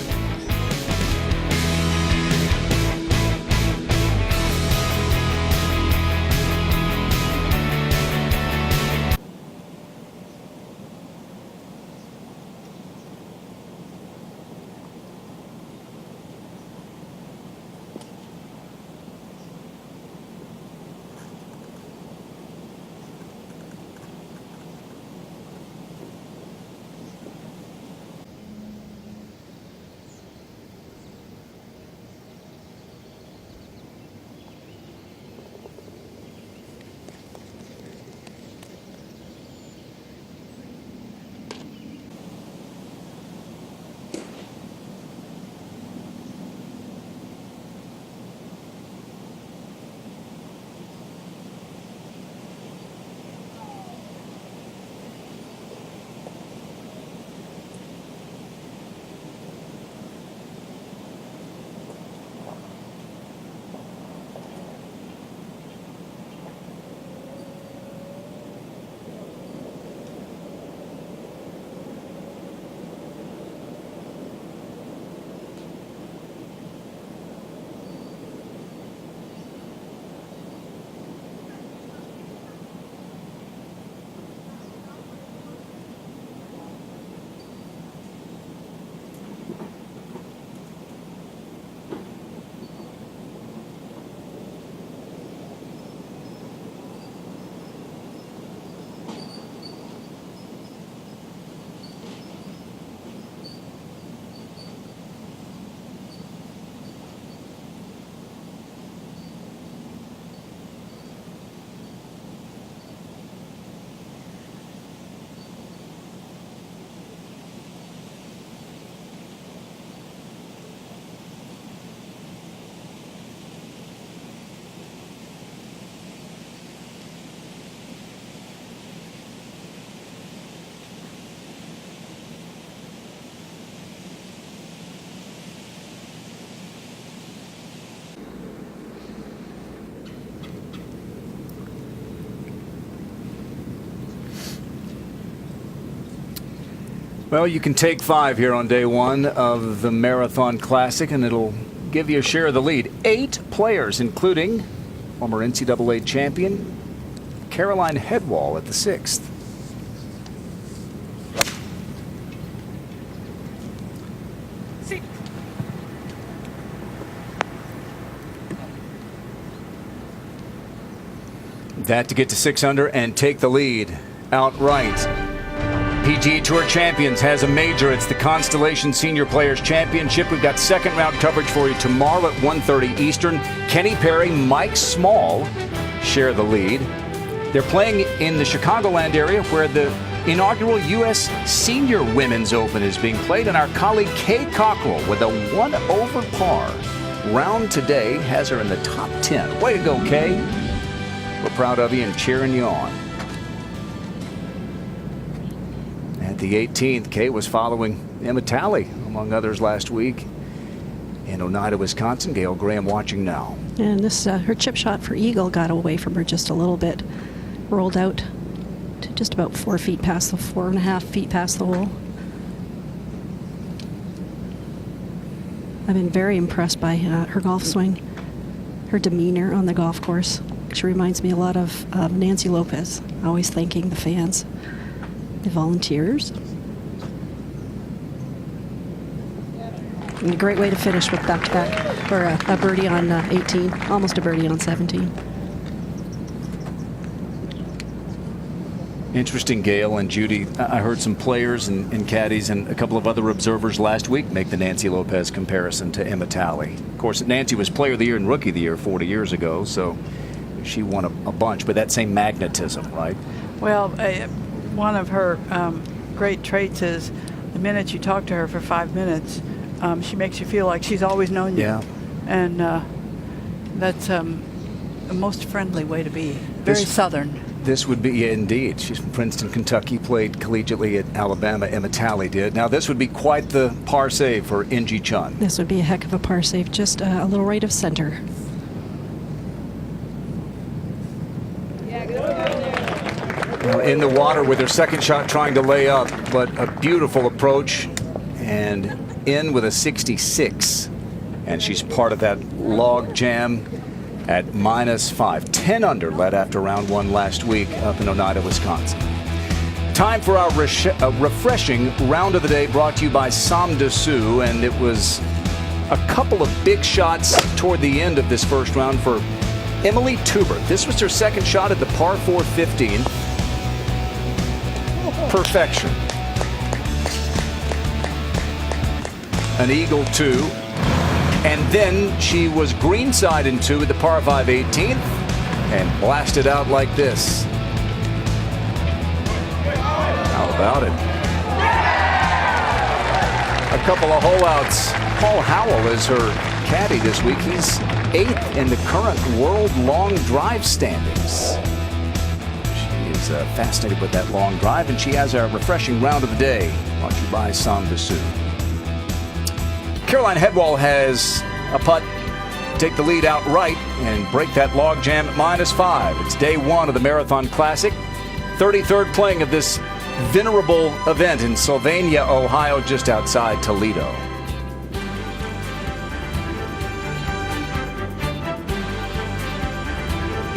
Well, you can take 5 here on day 1 of the Marathon Classic, and it'll give you a share of the lead. 8 players, including former NCAA champion Caroline Headwall at the 6th. That to get to 6 under and take the lead outright. PGA Tour Champions has a major. It's the Constellation Senior Players Championship. We've got second round coverage for you tomorrow at 1:30 Eastern. Kenny Perry, Mike Small share the lead. They're playing in the Chicagoland area where the inaugural U.S. Senior Women's Open is being played, and our colleague Kay Cockrell with a 1 over par round today has her in the top 10. Way to go, Kay. We're proud of you and cheering you on. At the 18th, Kay was following Emma Talley, among others, last week. in Oneida, Wisconsin. Gail Graham watching now. And this, her chip shot for eagle got away from her just a little bit. Rolled out to just about 4 feet past the 4.5 feet past the hole. I've been very impressed by her golf swing, her demeanor on the golf course. She reminds me a lot of Nancy Lopez, always thanking the fans, the volunteers. And a great way to finish with back-to-back, or a birdie on 18, almost a birdie on 17. Interesting, Gail and Judy. I heard some players and caddies and a couple of other observers last week make the Nancy Lopez comparison to Emma Talley. Of course, Nancy was Player of the Year and Rookie of the Year 40 years ago, so she won a bunch, but that same magnetism, right? Well, one of her great traits is the minute you talk to her for 5 minutes, she makes you feel like she's always known you. Yeah. And that's the most friendly way to be. Very Southern. This would be, yeah, indeed. She's from Princeton, Kentucky, played collegiately at Alabama. Emma Talley did. Now, this would be quite the par save for Inji Chun. This would be a heck of a par save, just a little right of center. In the water with her second shot trying to lay up, but a beautiful approach and in with a 66. And she's part of that log jam at -5. 10 under led after round 1 last week up in Oneida, Wisconsin. Time for our refreshing round of the day, brought to you by Sam Dessous. And it was a couple of big shots toward the end of this first round for Emily Tubert. This was her second shot at the par 4 15. Perfection. An eagle 2. And then she was greenside in 2 at the par 5 18th and blasted out like this. How about it? A couple of hole outs. Paul Howell is her caddy this week. He's 8th in the current world long drive standings. She is fascinated with that long drive, and she has our refreshing round of the day, brought to you by Sam Dessous. Caroline Headwall has a putt, take the lead out right and break that log jam at -5. It's day 1 of the Marathon Classic, 33rd playing of this venerable event in Sylvania, Ohio, just outside Toledo.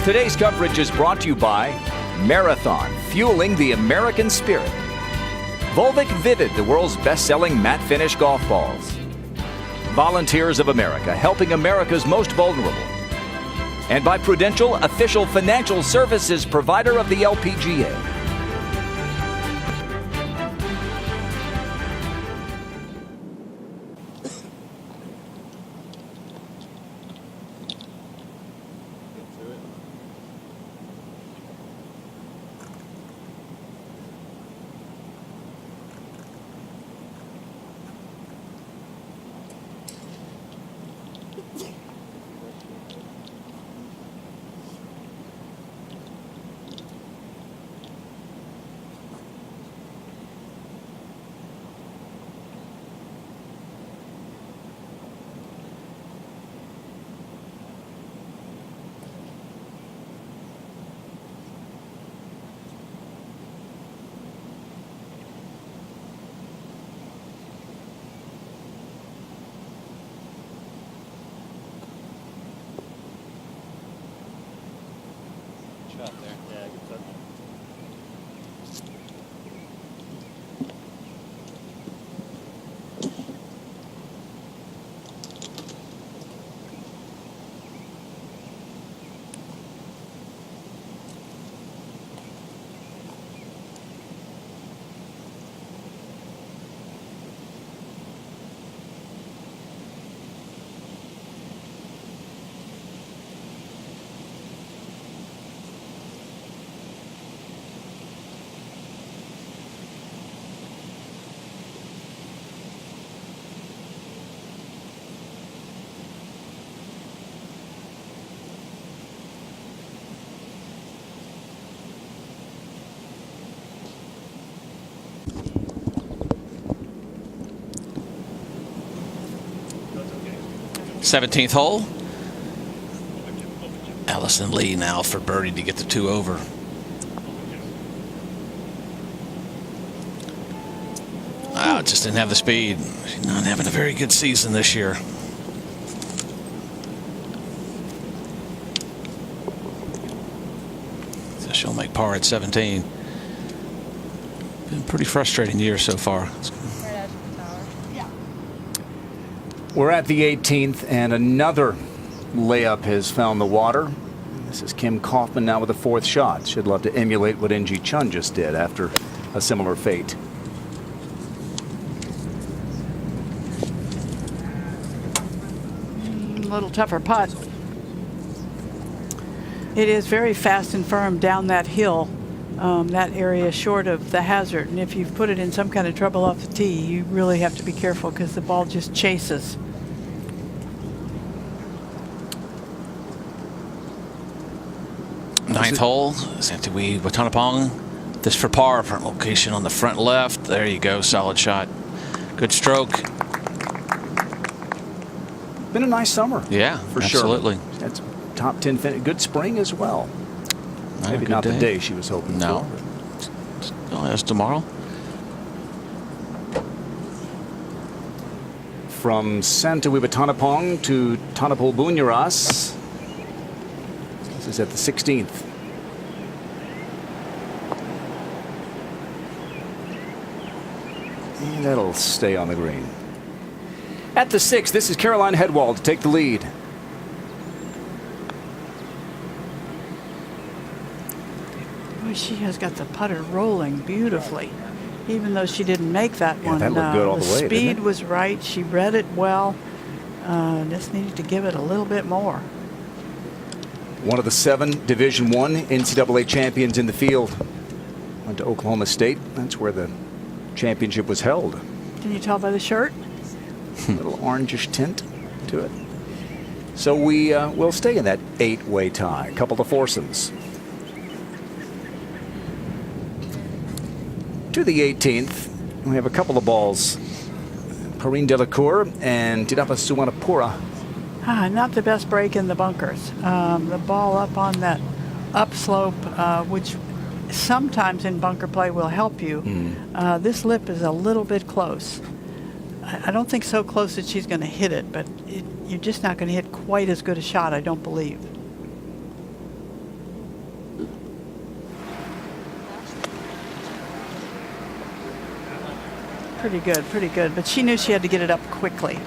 Today's coverage is brought to you by Marathon, fueling the American spirit. Volvic Vivid, the world's best-selling matte finish golf balls. Volunteers of America, helping America's most vulnerable. And by Prudential, official financial services provider of the LPGA. 17th hole. Allison Lee now for birdie to get the 2 over. Wow, just didn't have the speed. She's not having a very good season this year. So she'll make par at 17. Been a pretty frustrating year so far. We're at the 18th, and another layup has found the water. This is Kim Kaufman now with the 4th shot. She'd love to emulate what Inji Chun just did after a similar fate. A little tougher putt. It is very fast and firm down that hill, that area short of the hazard. And if you've put it in some kind of trouble off the tee, you really have to be careful because the ball just chases. Ninth hole, Santiwi Watanapong. This for par, front location on the front left. There you go, solid shot. Good stroke. Been a nice summer. Yeah, for absolutely. Sure. That's top 10 finish. Good spring as well. Maybe not the day she was hoping for. Oh, that's tomorrow. From Santiwi Watanapong to Tanapol Bunyaras. This is at the 16th. And that'll stay on the green. At the 6th, this is Caroline Hedwald to take the lead. Boy, she has got the putter rolling beautifully, even though she didn't make that one. That looked good all the way, The didn't speed it? was right. She read it well. Just needed to give it a little bit more. One of the 7 Division I NCAA champions in the field. Went to Oklahoma State. That's where the championship was held. Can you tell by the shirt? A little orangish tint to it. So we will stay in that 8-way tie. A couple of foursomes. To the 18th, we have a couple of balls. Perrine Delacour and Tidapa Suwanapura. Not the best break in the bunkers. The ball up on that upslope, which sometimes in bunker play will help you. This lip is a little bit close. I don't think so close that she's going to hit it, but you're just not going to hit quite as good a shot, I don't believe. Pretty good. But she knew she had to get it up quickly.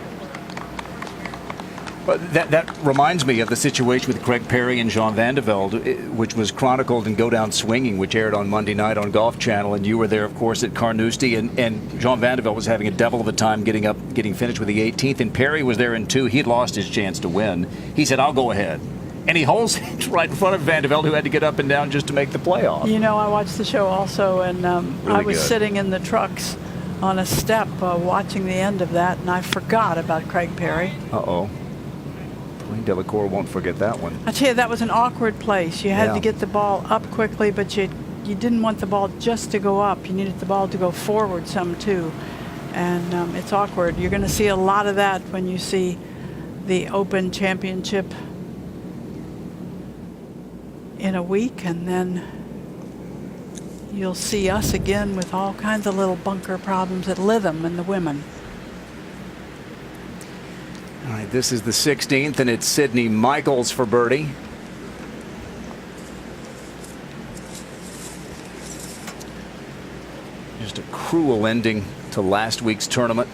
But that reminds me of the situation with Craig Perry and Jean Van de Velde, which was chronicled in Go Down Swinging, which aired on Monday night on Golf Channel. And you were there, of course, at Carnoustie. And Jean Van de Velde was having a devil of a time getting finished with the 18th. And Perry was there in 2. He'd lost his chance to win. He said, "I'll go ahead." And he holes it right in front of Van de Velde, who had to get up and down just to make the playoff. You know, I watched the show also, and I was good. sitting in the trucks on a step watching the end of that, and I forgot about Craig Perry. Uh-oh. Delacour won't forget that one. I tell you, that was an awkward place. You had Yeah. to get the ball up quickly, but you didn't want the ball just to go up. You needed the ball to go forward some too. And it's awkward. You're going to see a lot of that when you see the Open Championship in a week, and then you'll see us again with all kinds of little bunker problems at Lytham and the women. All right, this is the 16th, and it's Sydney Michaels for birdie. Just a cruel ending to last week's tournament.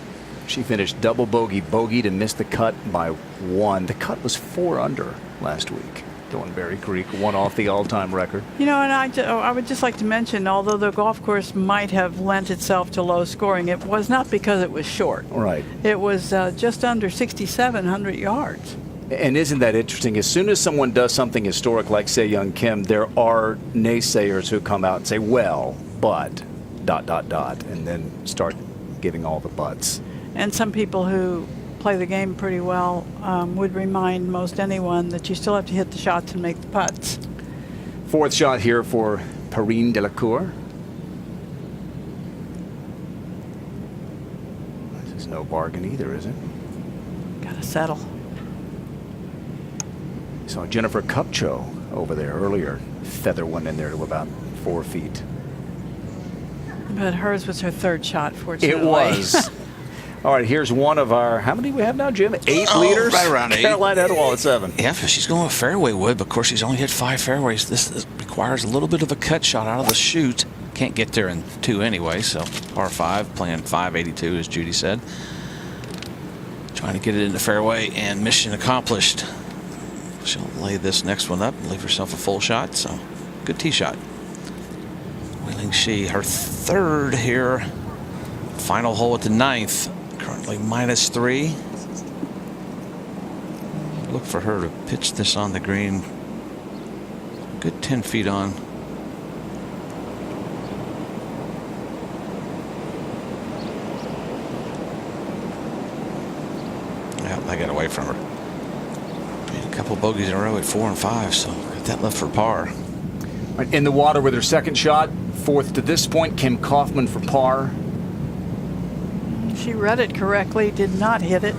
She finished double bogeyed and missed the cut by 1. The cut was 4 under last week. Going Berry Creek, 1 off the all-time record. You know, and I would just like to mention, although the golf course might have lent itself to low scoring, it was not because it was short. Right. It was just under 6,700 yards. And isn't that interesting? As soon as someone does something historic like Se Young Kim, there are naysayers who come out and say, well, but, ... and then start giving all the buts. And some people who play the game pretty well would remind most anyone that you still have to hit the shots and make the putts. 4th shot here for Perrine Delacour. This is no bargain either, is it? Gotta settle. Saw Jennifer Kupcho over there earlier, feather one in there to about 4 feet. But hers was her third shot, fortunately. It was. All right, here's one of our, how many do we have now, Jim? 8 leaders? Right around 8. Caroline Edwall at 7. Yeah, she's going with fairway wood, but of course she's only hit 5 fairways. This requires a little bit of a cut shot out of the chute. Can't get there in 2 anyway, so par 5, playing 582, as Judy said. Trying to get it in the fairway, and mission accomplished. She'll lay this next one up and leave herself a full shot, so good tee shot. Wheeling She, her 3rd here. Final hole at the 9th. Currently -3. Look for her to pitch this on the green. Good 10 feet on. Yeah, I got away from her. Made a couple bogeys in a row at 4 and 5, so got that left for par. In the water with her 2nd shot, 4th to this point, Kim Kaufman for par. She read it correctly, did not hit it.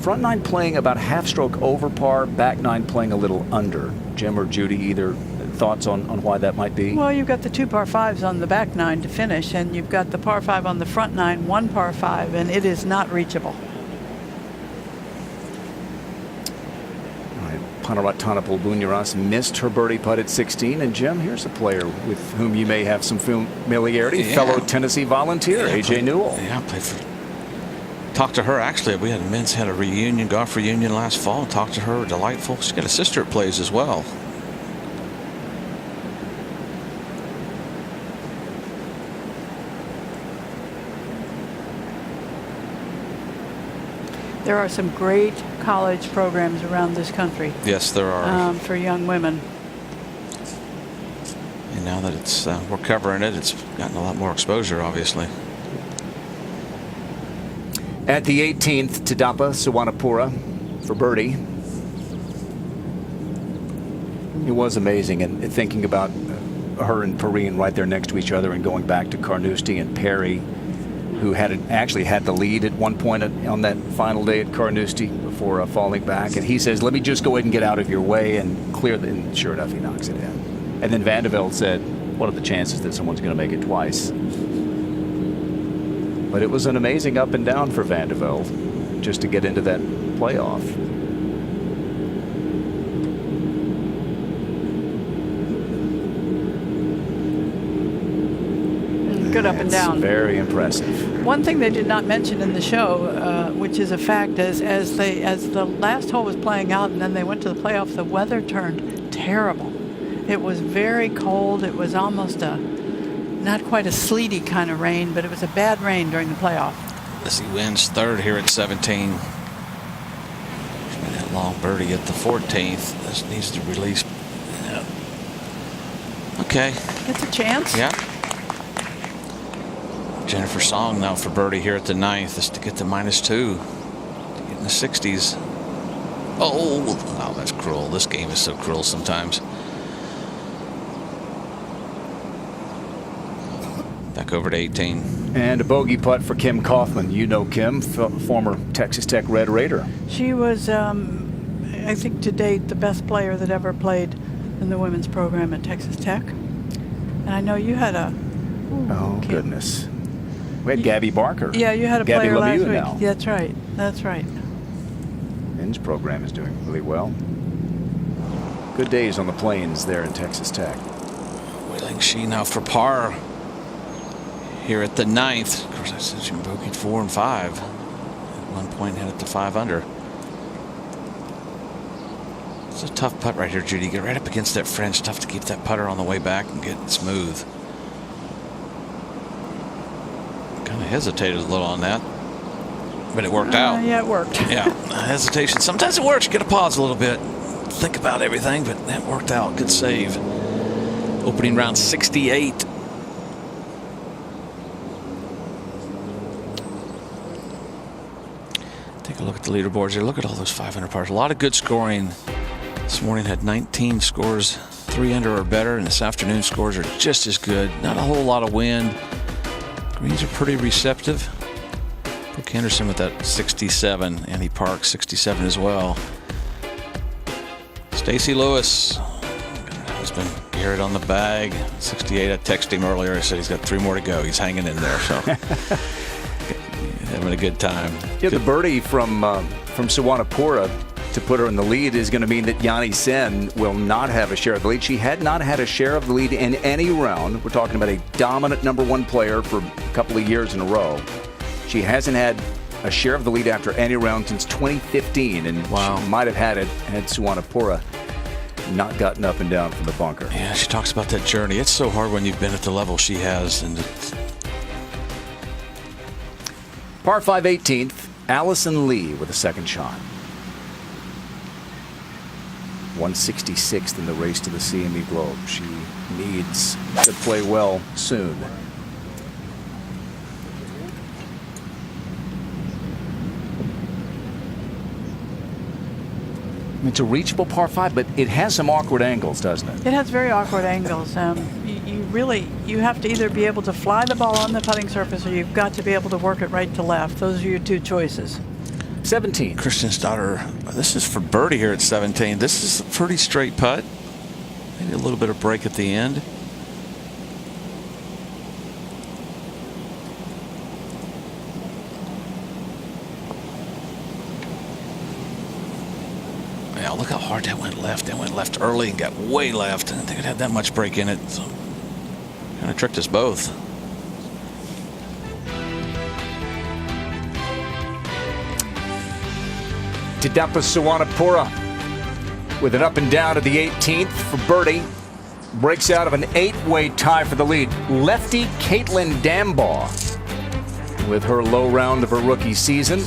Front 9 playing about half stroke over par, back 9 playing a little under. Jim or Judy, either thoughts on why that might be? Well, you've got the 2 par 5s on the back 9 to finish, and you've got the par 5 on the front 9, 1 par 5, and it is not reachable. Panaratana Pulbuñaras missed her birdie putt at 16. And Jim, here's a player with whom you may have some familiarity. Yeah. Fellow Tennessee Volunteer, AJ Newell. Yeah, I played for. Talked to her actually. We had a reunion, golf reunion last fall. Talked to her, delightful. She's got a sister that plays as well. There are some great college programs around this country. Yes, there are. For young women. And now that it's we're covering it, it's gotten a lot more exposure, obviously. At the 18th, Tadapa Suwanapura for birdie. It was amazing, and thinking about her and Perrine right there next to each other, and going back to Carnoustie and Perry, who actually had the lead at one point on that final day at Carnoustie before falling back. And he says, let me just go ahead and get out of your way and clear it. And sure enough, he knocks it in. And then Vandeveld said, what are the chances that someone's going to make it twice? But it was an amazing up and down for Vandeveld just to get into that playoff. Good up and down. Very impressive. One thing they did not mention in the show, which is a fact, is as the last hole was playing out and then they went to the playoff, the weather turned terrible. It was very cold. It was almost not quite a sleety kind of rain, but it was a bad rain during the playoff. Lizzie wins 3rd here at 17. Made that long birdie at the 14th. This needs to release. Yeah. Okay. It's a chance. Yeah. Jennifer Song now for birdie here at the 9th. This to get to -2. To get in the 60s. Oh, that's cruel. This game is so cruel sometimes. Back over to 18. And a bogey putt for Kim Kaufman. You know Kim, former Texas Tech Red Raider. She was, I think to date, the best player that ever played in the women's program at Texas Tech. And I know you had a... Oh, Kim. Goodness. We had Gabby Barker. Yeah, you had a Gabby player last Lemieux week. now. That's right. That's right. Men's program is doing really well. Good days on the plains there in Texas Tech. Wheeling She now for par here at the 9th. Of course, I said she bogeyed 4 and 5. At one point, headed to 5 under. It's a tough putt right here, Judy. Get right up against that French. Tough to keep that putter on the way back and get it smooth. Kind of hesitated a little on that, but it worked out. Yeah, it worked. Yeah, hesitation. Sometimes it works. You got to pause a little bit, think about everything, but that worked out. Good save. Opening round 68. Take a look at the leaderboards here. Look at all those 500 pars. A lot of good scoring. This morning had 19 scores 3 under or better, and this afternoon scores are just as good. Not a whole lot of wind. Greens are pretty receptive. Brooke Henderson with that 67. Annie Park 67 as well. Stacy Lewis has been Garrett on the bag. 68. I texted him earlier. I said he's got 3 more to go. He's hanging in there, so having a good time. Yeah, the birdie from Suwanapura to put her in the lead is going to mean that Yanni Sen will not have a share of the lead. She had not had a share of the lead in any round. We're talking about a dominant #1 player for a couple of years in a row. She hasn't had a share of the lead after any round since 2015, and wow, she might have had it had Suwanapura not gotten up and down from the bunker. Yeah, she talks about that journey. It's so hard when you've been at the level she has. And Par 5 18th, Allison Lee with a second shot. 166th in the race to the CME Globe. She needs to play well soon. It's a reachable par 5, but it has some awkward angles, doesn't it? It has very awkward angles. You have to either be able to fly the ball on the putting surface, or you've got to be able to work it right to left. Those are your 2 choices. 17. Christian's daughter. This is for birdie here at 17. This is a pretty straight putt. Maybe a little bit of break at the end. Yeah, look how hard that went left. That went left early and got way left. I didn't think it had that much break in it. So kind of tricked us both. Tidapa Suwanapura with an up and down to the 18th for birdie. Breaks out of an 8-way tie for the lead. Lefty Caitlin Dambaugh with her low round of her rookie season.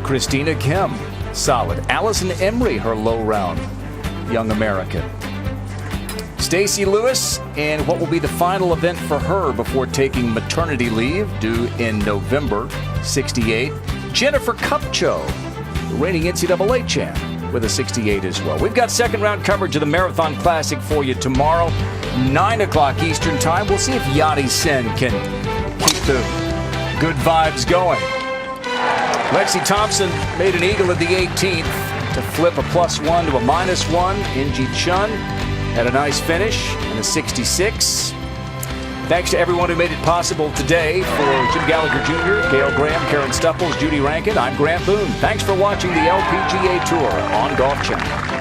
Christina Kim, solid. Allison Emery, her low round, young American. Stacey Lewis in what will be the final event for her before taking maternity leave due in November, 68. Jennifer Kupcho, the reigning NCAA champ, with a 68 as well. We've got second round coverage of the Marathon Classic for you tomorrow, 9 o'clock Eastern time. We'll see if Yanni Sen can keep the good vibes going. Lexi Thompson made an eagle at the 18th to flip a +1 to a -1. Inji Chun had a nice finish in a 66. Thanks to everyone who made it possible today. For Jim Gallagher Jr., Gail Graham, Karen Stupples, Judy Rankin, I'm Grant Boone. Thanks for watching the LPGA Tour on Golf Channel.